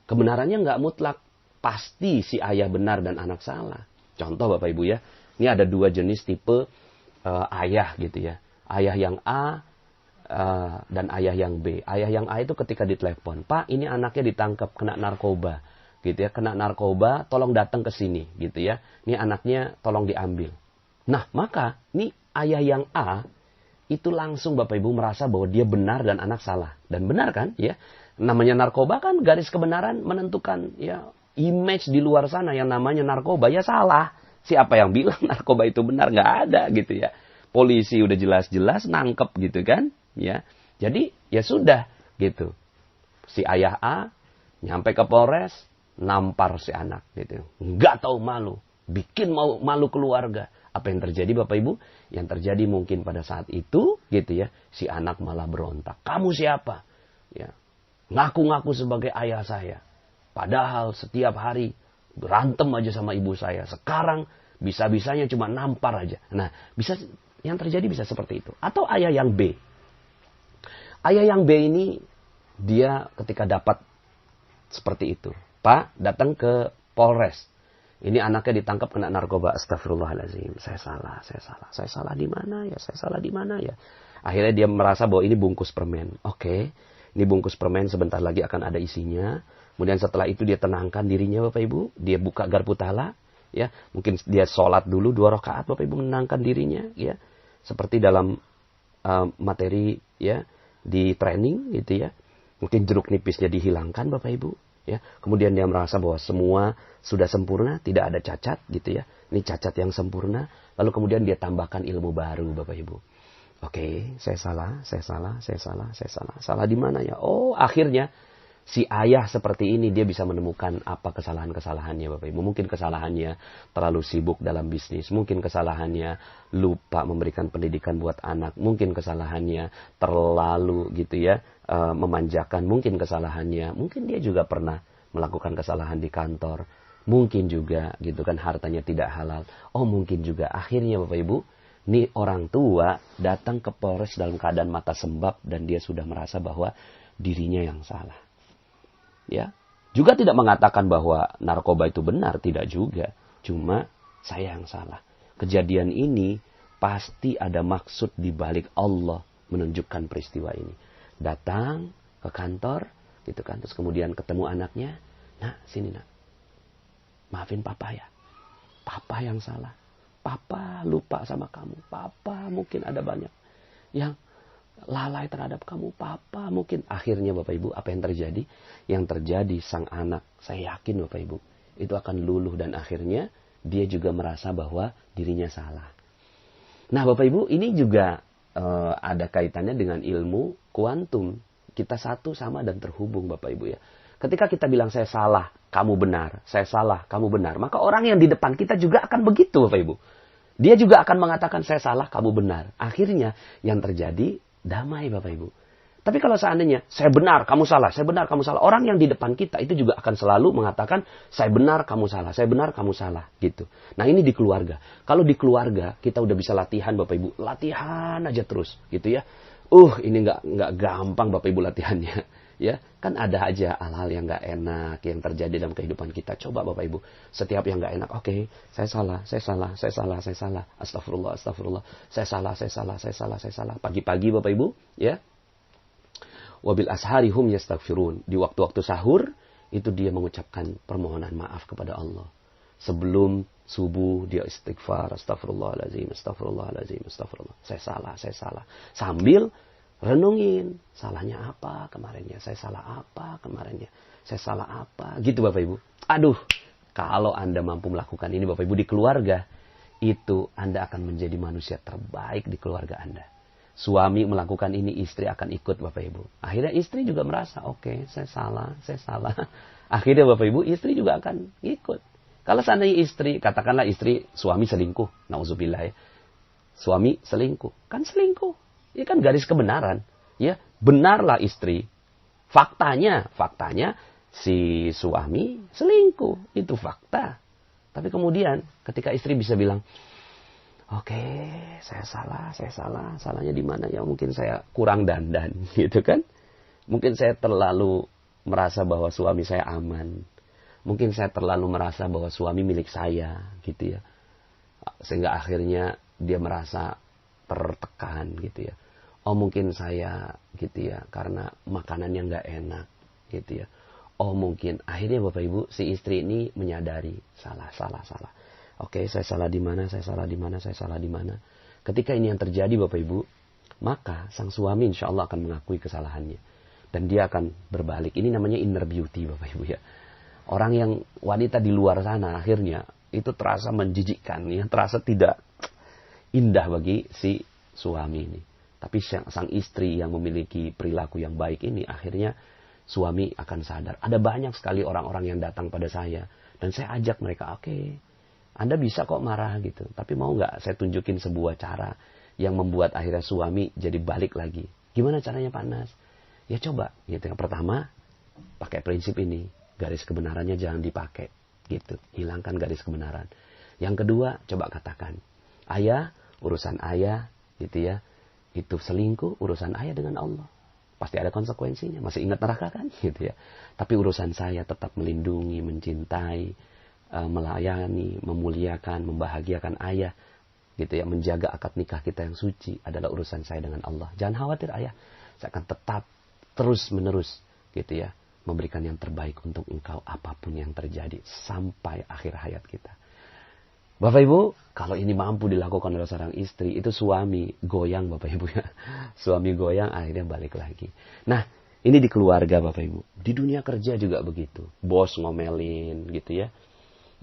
kebenarannya nggak mutlak, pasti si ayah benar dan anak salah. Contoh Bapak Ibu ya, ini ada dua jenis tipe ayah, gitu ya. Ayah yang A dan ayah yang B. Ayah yang A itu ketika ditelepon, Pak ini anaknya ditangkap kena narkoba, gitu ya, kena narkoba, tolong datang ke sini, gitu ya. Ini anaknya tolong diambil. Nah maka ini ayah yang A itu langsung Bapak Ibu merasa bahwa dia benar dan anak salah. Dan benar kan, ya. Namanya narkoba kan garis kebenaran menentukan ya image di luar sana yang namanya narkoba ya salah. Siapa yang bilang narkoba itu benar? Nggak ada gitu ya. Polisi udah jelas-jelas nangkep gitu kan. Ya, jadi ya sudah gitu. Si ayah A nyampe ke Polres, nampar si anak gitu. Nggak tahu malu, bikin malu keluarga. Apa yang terjadi Bapak Ibu? Yang terjadi mungkin pada saat itu gitu ya, si anak malah berontak. Kamu siapa? Ya, ngaku-ngaku sebagai ayah saya. Padahal setiap hari berantem aja sama ibu saya. Sekarang bisa-bisanya cuma nampar aja. Nah, yang terjadi bisa seperti itu. Atau ayah yang B. Ayah yang B ini, dia ketika dapat seperti itu, Pak datang ke Polres. Ini anaknya ditangkap kena narkoba. Astagfirullahaladzim. Saya salah. Saya salah di mana ya? Saya salah di mana ya? Akhirnya dia merasa bahwa ini bungkus permen. Oke. Ini bungkus permen, sebentar lagi akan ada isinya. Kemudian setelah itu dia tenangkan dirinya, Bapak Ibu. Dia buka garpu tala. Ya, mungkin dia sholat dulu 2 rakaat, Bapak Ibu, menenangkan dirinya. Ya, seperti dalam materi ya di training gitu ya. Mungkin jeruk nipisnya dihilangkan, Bapak Ibu. Ya, kemudian dia merasa bahwa semua sudah sempurna, tidak ada cacat gitu ya. Ini cacat yang sempurna. Lalu kemudian dia tambahkan ilmu baru, Bapak Ibu. Oke, saya salah. Salah di mana ya? Oh, akhirnya si ayah seperti ini dia bisa menemukan apa kesalahan-kesalahannya, Bapak Ibu. Mungkin kesalahannya terlalu sibuk dalam bisnis. Mungkin kesalahannya lupa memberikan pendidikan buat anak. Mungkin kesalahannya terlalu gitu ya, memanjakan. Mungkin kesalahannya, mungkin dia juga pernah melakukan kesalahan di kantor. Mungkin juga gitu kan hartanya tidak halal. Oh, mungkin juga akhirnya Bapak Ibu, nih orang tua datang ke Polres dalam keadaan mata sembab dan dia sudah merasa bahwa dirinya yang salah. Ya, juga tidak mengatakan bahwa narkoba itu benar, tidak juga. Cuma saya yang salah. Kejadian ini pasti ada maksud di balik Allah menunjukkan peristiwa ini. Datang ke kantor, gitu kan, terus kemudian ketemu anaknya. Nak, sini nak. Maafin papa ya. Papa yang salah. Papa lupa sama kamu. Papa mungkin ada banyak yang lalai terhadap kamu. Papa mungkin. Akhirnya Bapak Ibu, apa yang terjadi? Yang terjadi sang anak, saya yakin Bapak Ibu, itu akan luluh dan akhirnya dia juga merasa bahwa dirinya salah. Nah Bapak Ibu, ini juga ada kaitannya dengan ilmu kuantum. Kita satu sama dan terhubung Bapak Ibu ya. Ketika kita bilang saya salah, kamu benar. Saya salah, kamu benar. Maka orang yang di depan kita juga akan begitu Bapak Ibu. Dia juga akan mengatakan saya salah, kamu benar. Akhirnya yang terjadi damai Bapak Ibu. Tapi kalau seandainya saya benar, kamu salah, saya benar, kamu salah. Orang yang di depan kita itu juga akan selalu mengatakan saya benar, kamu salah, saya benar, kamu salah. Gitu. Nah ini di keluarga. Kalau di keluarga kita udah bisa latihan Bapak Ibu. Latihan aja terus gitu ya. Ini nggak gampang Bapak Ibu latihannya. Ya, kan ada aja hal-hal yang nggak enak yang terjadi dalam kehidupan kita. Coba Bapak Ibu, setiap yang nggak enak, oke, saya salah. Astagfirullah. Saya salah. Pagi-pagi Bapak Ibu, ya. Wabil ashari hum yastaghfirun. Di waktu-waktu sahur, itu dia mengucapkan permohonan maaf kepada Allah. Sebelum subuh dia istighfar, astagfirullahaladzim. Saya salah. Sambil renungin, salahnya apa kemarinnya, saya salah apa kemarinnya, saya salah apa, gitu Bapak Ibu. Aduh, kalau Anda mampu melakukan ini Bapak Ibu di keluarga, itu Anda akan menjadi manusia terbaik di keluarga Anda. Suami melakukan ini, istri akan ikut Bapak Ibu. Akhirnya istri juga merasa, oke, saya salah. Akhirnya Bapak Ibu, istri juga akan ikut. Kalau seandainya istri, katakanlah istri, suami selingkuh, nauzubillah ya. Suami selingkuh, kan selingkuh. Ini kan garis kebenaran, ya benarlah istri. Faktanya si suami selingkuh, itu fakta. Tapi kemudian ketika istri bisa bilang, oke, saya salah. Salahnya di mana ya? Mungkin saya kurang dandan, gitu kan? Mungkin saya terlalu merasa bahwa suami saya aman. Mungkin saya terlalu merasa bahwa suami milik saya, gitu ya. Sehingga akhirnya dia merasa tertekan gitu ya. Oh mungkin saya gitu ya karena makanannya nggak enak gitu ya. Oh mungkin akhirnya Bapak Ibu si istri ini menyadari salah. Oke, saya salah di mana? Ketika ini yang terjadi Bapak Ibu, maka sang suami insya Allah akan mengakui kesalahannya dan dia akan berbalik. Ini namanya inner beauty Bapak Ibu ya. Orang yang wanita di luar sana akhirnya itu terasa menjijikkan ya, terasa tidak indah bagi si suami ini. Tapi sang istri yang memiliki perilaku yang baik ini, akhirnya suami akan sadar. Ada banyak sekali orang-orang yang datang pada saya. Dan saya ajak mereka, oke, Anda bisa kok marah gitu. Tapi mau nggak saya tunjukin sebuah cara yang membuat akhirnya suami jadi balik lagi. Gimana caranya Pak Nas? Ya coba. Gitu. Yang pertama, pakai prinsip ini. Garis kebenarannya jangan dipakai. Gitu. Hilangkan garis kebenaran. Yang kedua, coba katakan. Ayah, urusan ayah, gitu ya. Itu selingkuh, urusan ayah dengan Allah. Pasti ada konsekuensinya. Masih ingat neraka kan? Gitu ya. Tapi urusan saya tetap melindungi, mencintai melayani, memuliakan, membahagiakan ayah, gitu ya, menjaga akad nikah kita yang suci adalah urusan saya dengan Allah. Jangan khawatir ayah, saya akan tetap terus menerus, gitu ya, memberikan yang terbaik untuk engkau apapun yang terjadi sampai akhir hayat kita. Bapak Ibu, kalau ini mampu dilakukan oleh seorang istri, itu suami goyang Bapak Ibu ya. Suami goyang akhirnya balik lagi. Nah, ini di keluarga Bapak Ibu. Di dunia kerja juga begitu. Bos ngomelin gitu ya.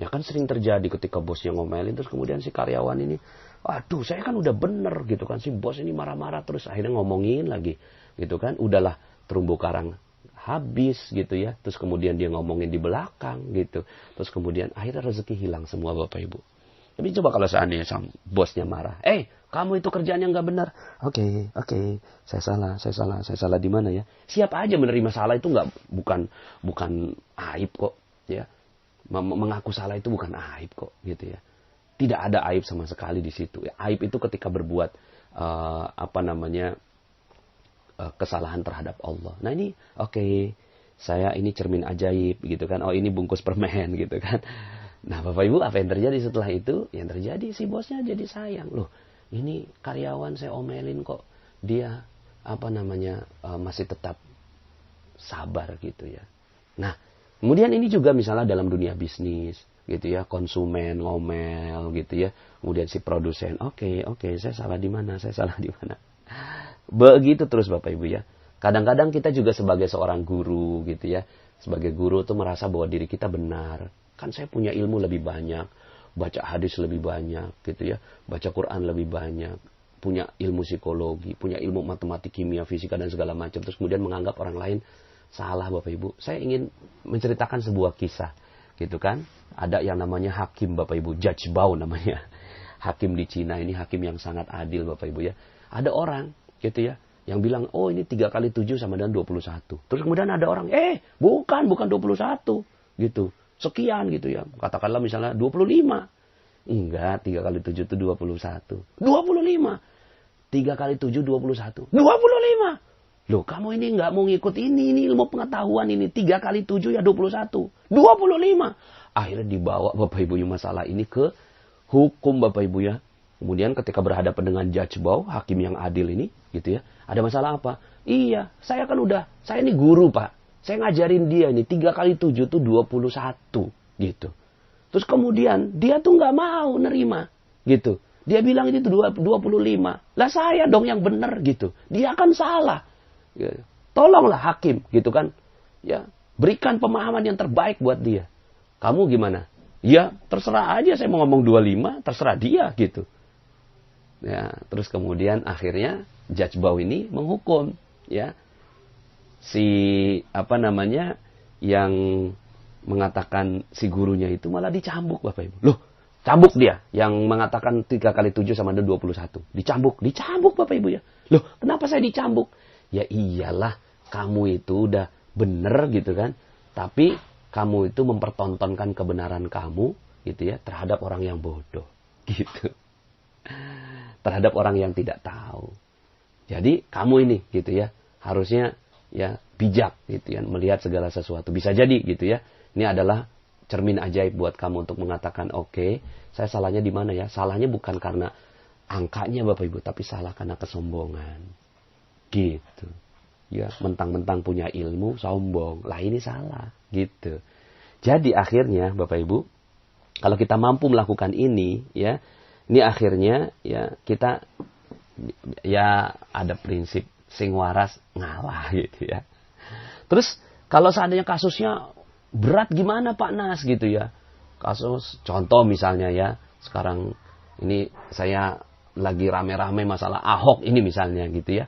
Ya kan sering terjadi ketika bosnya ngomelin, terus kemudian si karyawan ini, aduh saya kan udah bener gitu kan. Si bos ini marah-marah terus akhirnya ngomongin lagi gitu kan. Udahlah terumbu karang habis gitu ya. Terus kemudian dia ngomongin di belakang gitu. Terus kemudian akhirnya rezeki hilang semua Bapak Ibu. Tapi coba kalau seandainya sang bosnya marah, kamu itu kerjaan yang nggak benar. Oke, saya salah di mana ya? Siap aja menerima salah itu bukan aib kok, ya. Mengaku salah itu bukan aib kok, gitu ya. Tidak ada aib sama sekali di situ. Aib itu ketika berbuat kesalahan terhadap Allah. Nah ini, saya ini cermin ajaib, gitu kan? Oh ini bungkus permen, gitu kan? Nah Bapak Ibu, apa yang terjadi setelah itu? Yang terjadi si bosnya jadi sayang. Loh, ini karyawan saya omelin kok. Dia masih tetap sabar gitu ya. Nah, kemudian ini juga misalnya dalam dunia bisnis gitu ya, konsumen ngomel gitu ya. Kemudian si produsen, oke, saya salah di mana? Begitu terus Bapak Ibu ya. Kadang-kadang kita juga sebagai seorang guru gitu ya. Sebagai guru tuh merasa bahwa diri kita benar. Kan saya punya ilmu lebih banyak, baca hadis lebih banyak gitu ya, baca Quran lebih banyak, punya ilmu psikologi, punya ilmu matematik, kimia, fisika dan segala macam. Terus kemudian menganggap orang lain salah Bapak Ibu. Saya ingin menceritakan sebuah kisah gitu kan. Ada yang namanya hakim Bapak Ibu, Judge Bao namanya. Hakim di Cina ini hakim yang sangat adil Bapak Ibu ya. Ada orang gitu ya yang bilang, oh ini 3 kali 7 sama dengan 21. Terus kemudian ada orang, bukan 21 gitu. Sekian gitu ya. Katakanlah misalnya 25. Enggak, 3 kali 7 itu 21. 25. 3 kali 7, 21. 25. Loh, kamu ini enggak mau ngikut ini ilmu pengetahuan ini. 3 kali 7 ya 21. 25. Akhirnya dibawa Bapak Ibu masalah ini ke hukum Bapak Ibu ya. Kemudian ketika berhadapan dengan Judge Bao, hakim yang adil ini gitu ya. Ada masalah apa? Iya, saya ini guru Pak. Saya ngajarin dia ini 3 kali 7 itu 21 gitu. Terus kemudian dia tuh nggak mau nerima gitu. Dia bilang itu 25. Lah saya dong yang benar gitu. Dia kan salah. Ya. Tolonglah hakim gitu kan. Ya, berikan pemahaman yang terbaik buat dia. Kamu gimana? Ya, terserah aja saya mau ngomong 25, terserah dia gitu. Ya, terus kemudian akhirnya Judge Bao ini menghukum ya. Si yang mengatakan si gurunya itu malah dicambuk Bapak Ibu. Loh, cambuk dia yang mengatakan 3 kali 7 sama dengan 21. Dicambuk Bapak Ibu ya. Loh, kenapa saya dicambuk? Ya iyalah, kamu itu udah bener gitu kan. Tapi kamu itu mempertontonkan kebenaran kamu gitu ya terhadap orang yang bodoh gitu. Terhadap orang yang tidak tahu. Jadi kamu ini gitu ya, harusnya ya bijak gitu ya, melihat segala sesuatu. Bisa jadi gitu ya. Ini adalah cermin ajaib buat kamu untuk mengatakan, oke, saya salahnya di mana ya? Salahnya bukan karena angkanya Bapak Ibu, tapi salah karena kesombongan. Gitu. Ya, mentang-mentang punya ilmu, sombong. Lah ini salah, gitu. Jadi akhirnya Bapak Ibu, kalau kita mampu melakukan ini ya, ini akhirnya ya kita ya ada prinsip sing waras ngalah gitu ya. Terus kalau seandainya kasusnya berat gimana Pak Nas gitu ya. Kasus contoh misalnya ya, sekarang ini saya lagi rame-rame masalah Ahok ini misalnya gitu ya.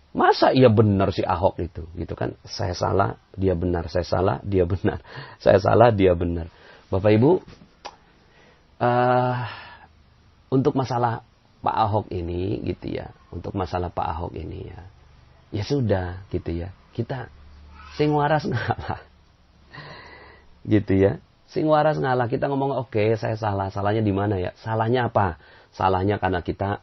Masa iya benar si Ahok itu gitu kan. Saya salah, dia benar. Saya salah, dia benar. Saya salah, dia benar. Bapak Ibu, untuk masalah Pak Ahok ini gitu ya, untuk masalah Pak Ahok ini ya, ya sudah gitu ya, kita sing waras ngalah, gitu ya, sing waras ngalah. Kita ngomong oke, saya salah, salahnya di mana ya? Salahnya apa? Salahnya karena kita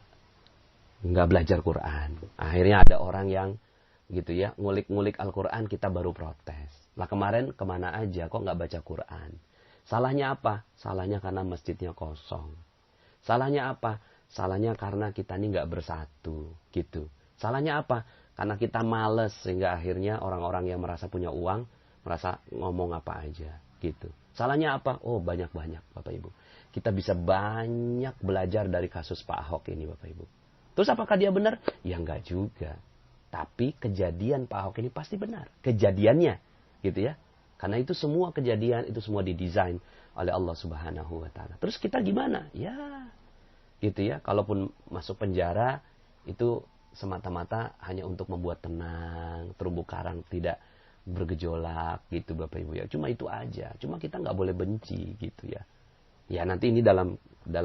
nggak belajar Quran. Akhirnya ada orang yang gitu ya, ngulik-ngulik Al-Quran, kita baru protes. Lah kemarin kemana aja kok nggak baca Quran? Salahnya apa? Salahnya karena masjidnya kosong. Salahnya apa? Salahnya karena kita ini nggak bersatu, gitu. Salahnya apa? Karena kita males, sehingga akhirnya orang-orang yang merasa punya uang, merasa ngomong apa aja, gitu. Salahnya apa? Oh, banyak-banyak, Bapak Ibu. Kita bisa banyak belajar dari kasus Pak Ahok ini, Bapak Ibu. Terus apakah dia benar? Ya enggak juga. Tapi kejadian Pak Ahok ini pasti benar. Kejadiannya, gitu ya. Karena itu semua kejadian, itu semua didesain oleh Allah Subhanahu wa Ta'ala. Terus kita gimana? Ya, gitu ya. Kalaupun masuk penjara, itu semata-mata hanya untuk membuat tenang, terumbu karang tidak bergejolak, gitu Bapak Ibu ya. Cuma itu aja. Cuma kita nggak boleh benci, gitu ya. Ya nanti ini dalam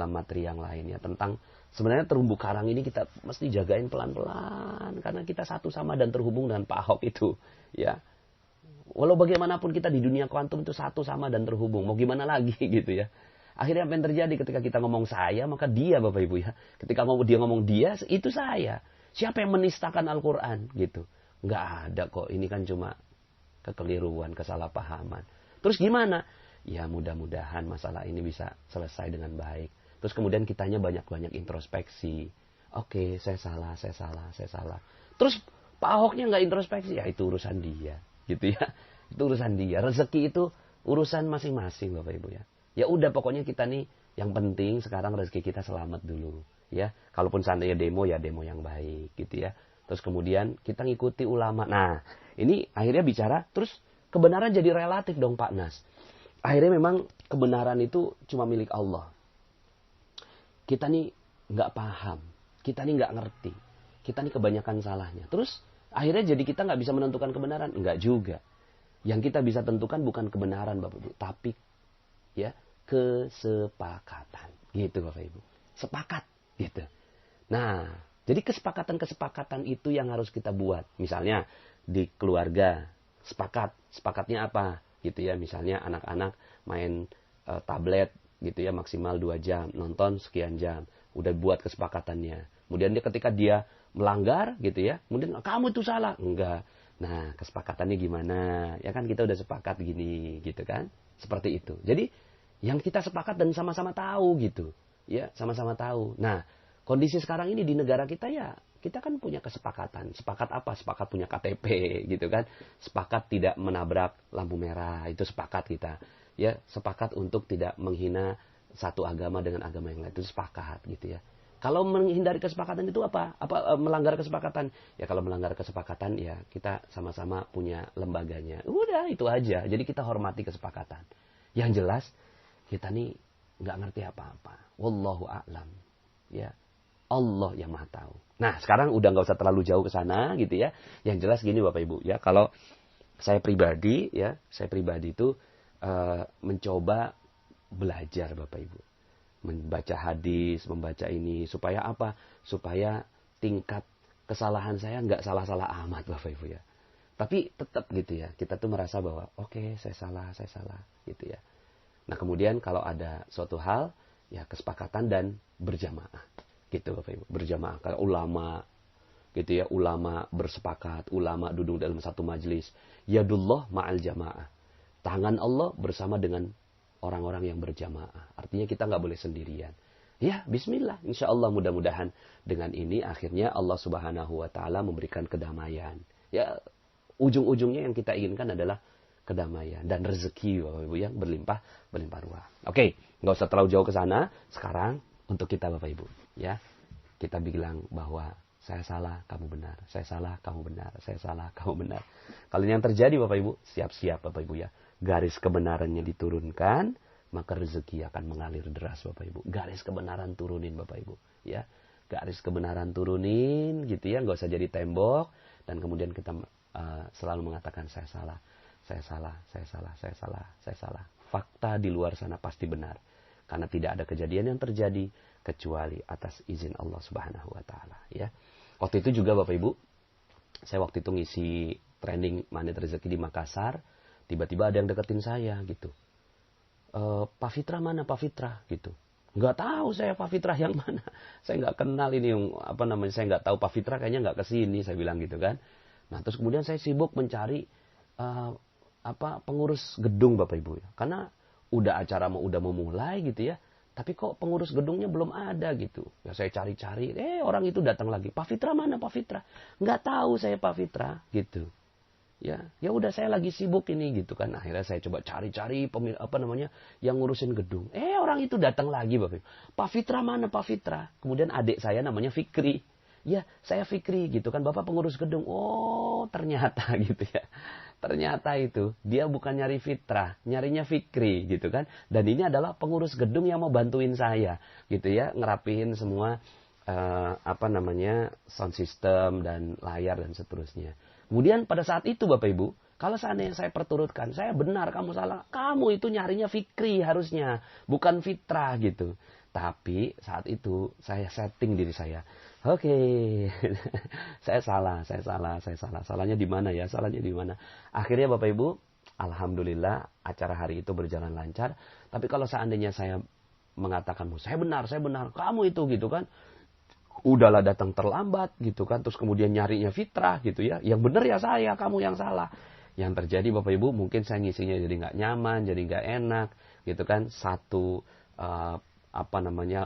materi yang lain ya. Tentang sebenarnya terumbu karang ini kita mesti jagain pelan-pelan. Karena kita satu sama dan terhubung dengan Pak Ahok itu. Ya. Walau bagaimanapun kita di dunia kuantum itu satu sama dan terhubung. Mau gimana lagi gitu ya. Akhirnya apa yang terjadi ketika kita ngomong saya, maka dia Bapak Ibu ya. Ketika dia ngomong dia, itu saya. Siapa yang menistakan Al-Quran gitu. Nggak ada kok. Ini kan cuma kekeliruan, kesalahpahaman. Terus gimana? Ya mudah-mudahan masalah ini bisa selesai dengan baik. Terus kemudian kitanya banyak-banyak introspeksi. Oke, saya salah. Terus Pak Ahoknya nggak introspeksi. Ya itu urusan dia. Gitu ya. Itu urusan dia. Rezeki itu urusan masing-masing Bapak Ibu ya. Ya udah pokoknya kita nih yang penting sekarang rezeki kita selamat dulu. Ya, kalaupun seandainya demo ya demo yang baik gitu ya. Terus kemudian kita ngikuti ulama. Nah, ini akhirnya bicara terus kebenaran jadi relatif dong Pak Nas. Akhirnya memang kebenaran itu cuma milik Allah. Kita nih nggak paham, kita nih nggak ngerti, kita nih kebanyakan salahnya. Terus akhirnya jadi kita nggak bisa menentukan kebenaran, nggak juga. Yang kita bisa tentukan bukan kebenaran Bapak Ibu, tapi ya kesepakatan, gitu Bapak Ibu. Sepakat, gitu. Nah, jadi kesepakatan itu yang harus kita buat. Misalnya di keluarga sepakatnya apa? Gitu ya, misalnya anak-anak main tablet gitu ya maksimal 2 jam, nonton sekian jam. Udah buat kesepakatannya. Kemudian ketika dia melanggar gitu ya, kemudian kamu itu salah. Enggak. Nah, kesepakatannya gimana? Ya kan kita udah sepakat gini gitu kan? Seperti itu. Jadi yang kita sepakat dan sama-sama tahu gitu. Ya, sama-sama tahu. Nah, kondisi sekarang ini di negara kita ya, kita kan punya kesepakatan. Sepakat apa? Sepakat punya KTP gitu kan. Sepakat tidak menabrak lampu merah. Itu sepakat kita. Ya, sepakat untuk tidak menghina satu agama dengan agama yang lain. Itu sepakat gitu ya. Kalau menghindari kesepakatan itu apa? Melanggar kesepakatan? Ya kalau melanggar kesepakatan ya kita sama-sama punya lembaganya. Udah itu aja. Jadi kita hormati kesepakatan. Yang jelas kita nih nggak ngerti apa-apa. Wallahu a'lam. Ya, Allah yang maha tahu. Nah, sekarang udah nggak usah terlalu jauh ke sana gitu ya. Yang jelas gini Bapak Ibu ya, kalau saya pribadi itu mencoba belajar Bapak Ibu. Membaca hadis, membaca ini supaya apa? Supaya tingkat kesalahan saya nggak salah-salah amat Bapak Ibu ya. Tapi tetap gitu ya, kita tuh merasa bahwa oke, saya salah gitu ya. Nah kemudian kalau ada suatu hal, ya kesepakatan dan berjamaah. Gitu Bapak Ibu, berjamaah. Kayak ulama, gitu ya, ulama bersepakat, ulama duduk dalam satu majelis. Yadullah ma'al jamaah. Tangan Allah bersama dengan orang-orang yang berjamaah. Artinya kita nggak boleh sendirian. Ya, bismillah. Insya Allah mudah-mudahan dengan ini akhirnya Allah Subhanahu wa Ta'ala memberikan kedamaian. Ya, ujung-ujungnya yang kita inginkan adalah kedamaian dan rezeki Bapak Ibu yang berlimpah ruah. Oke, nggak usah terlalu jauh ke sana. Sekarang untuk kita Bapak Ibu, ya. Kita bilang bahwa saya salah, kamu benar. Saya salah, kamu benar. Saya salah, kamu benar. Kalau yang terjadi Bapak Ibu, siap-siap Bapak Ibu ya. Garis kebenarannya diturunkan, maka rezeki akan mengalir deras Bapak Ibu. Garis kebenaran turunin Bapak Ibu, ya. Garis kebenaran turunin gitu ya, nggak usah jadi tembok dan kemudian kita selalu mengatakan saya salah. Fakta di luar sana pasti benar. Karena tidak ada kejadian yang terjadi kecuali atas izin Allah Subhanahu wa Ta'ala, ya. Waktu itu juga Bapak Ibu, saya waktu itu ngisi training Magnet Rezeki di Makassar, tiba-tiba ada yang deketin saya gitu. Pak Fitra mana Pak Fitra gitu. Nggak tahu saya Pak Fitra yang mana. Saya nggak kenal ini yang saya nggak tahu Pak Fitra kayaknya nggak kesini, saya bilang gitu kan. Nah terus kemudian saya sibuk mencari pengurus gedung Bapak Ibu ya. Karena udah acara udah mau mulai gitu ya. Tapi kok pengurus gedungnya belum ada gitu. Ya saya cari-cari, orang itu datang lagi. Pak Fitra mana Pak Fitra? Nggak tahu saya Pak Fitra gitu. Ya udah saya lagi sibuk ini gitu kan. Akhirnya saya coba cari-cari yang ngurusin gedung. Orang itu datang lagi Pak Fitra mana Pak Fitra? Kemudian adik saya namanya Fikri. Ya saya Fikri gitu kan, Bapak pengurus gedung. Oh ternyata gitu ya. Ternyata itu dia bukan nyari Fitrah, nyarinya Fikri gitu kan. Dan ini adalah pengurus gedung yang mau bantuin saya gitu ya, ngerapihin semua sound system dan layar dan seterusnya. Kemudian pada saat itu Bapak Ibu, kalau seandainya saya perturutkan, saya benar, kamu salah. Kamu itu nyarinya Fikri harusnya, bukan Fitrah gitu. Tapi saat itu saya setting diri saya. Oke, saya salah. Salahnya di mana ya? Akhirnya Bapak Ibu, alhamdulillah acara hari itu berjalan lancar. Tapi kalau seandainya saya mengatakan, saya benar, kamu itu gitu kan. Udahlah datang terlambat gitu kan. Terus kemudian nyarinya Fitrah gitu ya. Yang benar ya saya, kamu yang salah. Yang terjadi Bapak Ibu, mungkin saya ngisinya jadi nggak nyaman, jadi nggak enak gitu kan.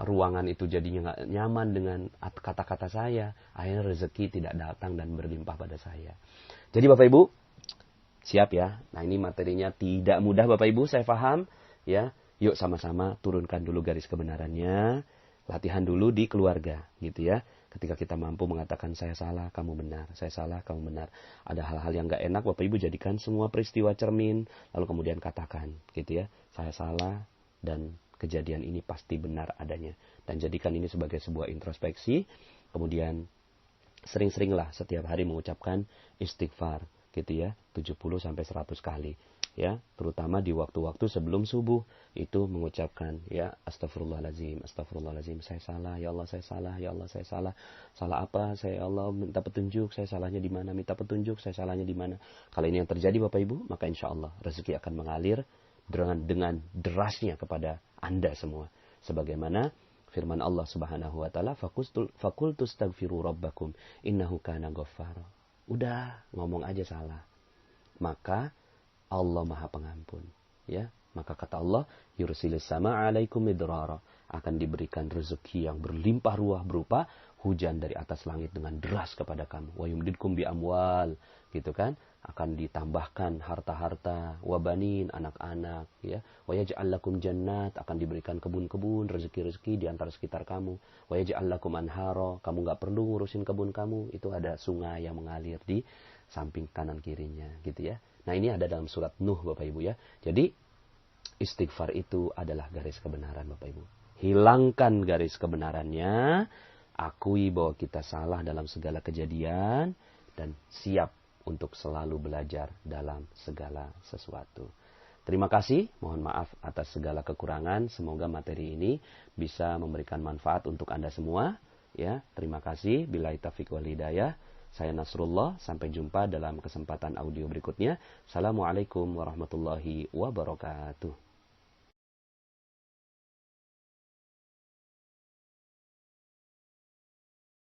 Ruangan itu jadinya nggak nyaman dengan kata-kata saya. Akhirnya rezeki tidak datang dan berlimpah pada saya. Jadi Bapak Ibu, siap ya. Nah ini materinya tidak mudah Bapak Ibu, saya paham ya. Yuk sama-sama turunkan dulu garis kebenarannya. Latihan dulu di keluarga gitu ya. Ketika kita mampu mengatakan saya salah, kamu benar. Saya salah, kamu benar. Ada hal-hal yang nggak enak, Bapak Ibu jadikan semua peristiwa cermin. Lalu kemudian katakan gitu ya. Saya salah dan kejadian ini pasti benar adanya. Dan jadikan ini sebagai sebuah introspeksi. Kemudian sering-seringlah setiap hari mengucapkan istighfar gitu ya. 70-100 kali. Ya, terutama di waktu-waktu sebelum subuh itu mengucapkan ya astagfirullahaladzim, saya salah, ya Allah saya salah, ya Allah saya salah. Salah apa? Saya Allah minta petunjuk, saya salahnya di mana? Minta petunjuk, saya salahnya di mana? Kalau ini yang terjadi Bapak Ibu, maka insya Allah rezeki akan mengalir dengan derasnya kepada Anda semua. Sebagaimana firman Allah Subhanahu wa taala, faqultu astaghfiru rabbakum innahu kana ghaffara. Udah, ngomong aja salah. Maka Allah Maha Pengampun, ya. Maka kata Allah, yursilis sama alaikum midrara, akan diberikan rezeki yang berlimpah ruah berupa hujan dari atas langit dengan deras kepada kamu. Wa yumdidkum bi amwal, gitu kan? Akan ditambahkan harta-harta, wabanin, anak-anak, ya. Wa yaj'al lakum jannat, akan diberikan kebun-kebun, rezeki-rezeki di antara sekitar kamu. Wa yaj'al lakum anhara, kamu enggak perlu ngurusin kebun kamu, itu ada sungai yang mengalir di samping kanan kirinya, gitu ya. Nah, ini ada dalam surat Nuh Bapak Ibu ya. Jadi istighfar itu adalah garis kebenaran Bapak Ibu. Hilangkan garis kebenarannya, akui bahwa kita salah dalam segala kejadian, dan siap untuk selalu belajar dalam segala sesuatu. Terima kasih, mohon maaf atas segala kekurangan. Semoga materi ini bisa memberikan manfaat untuk Anda semua. Ya, terima kasih. Billahi taufiq wal hidayah. Saya Nasrullah, sampai jumpa dalam kesempatan audio berikutnya. Assalamualaikum warahmatullahi wabarakatuh.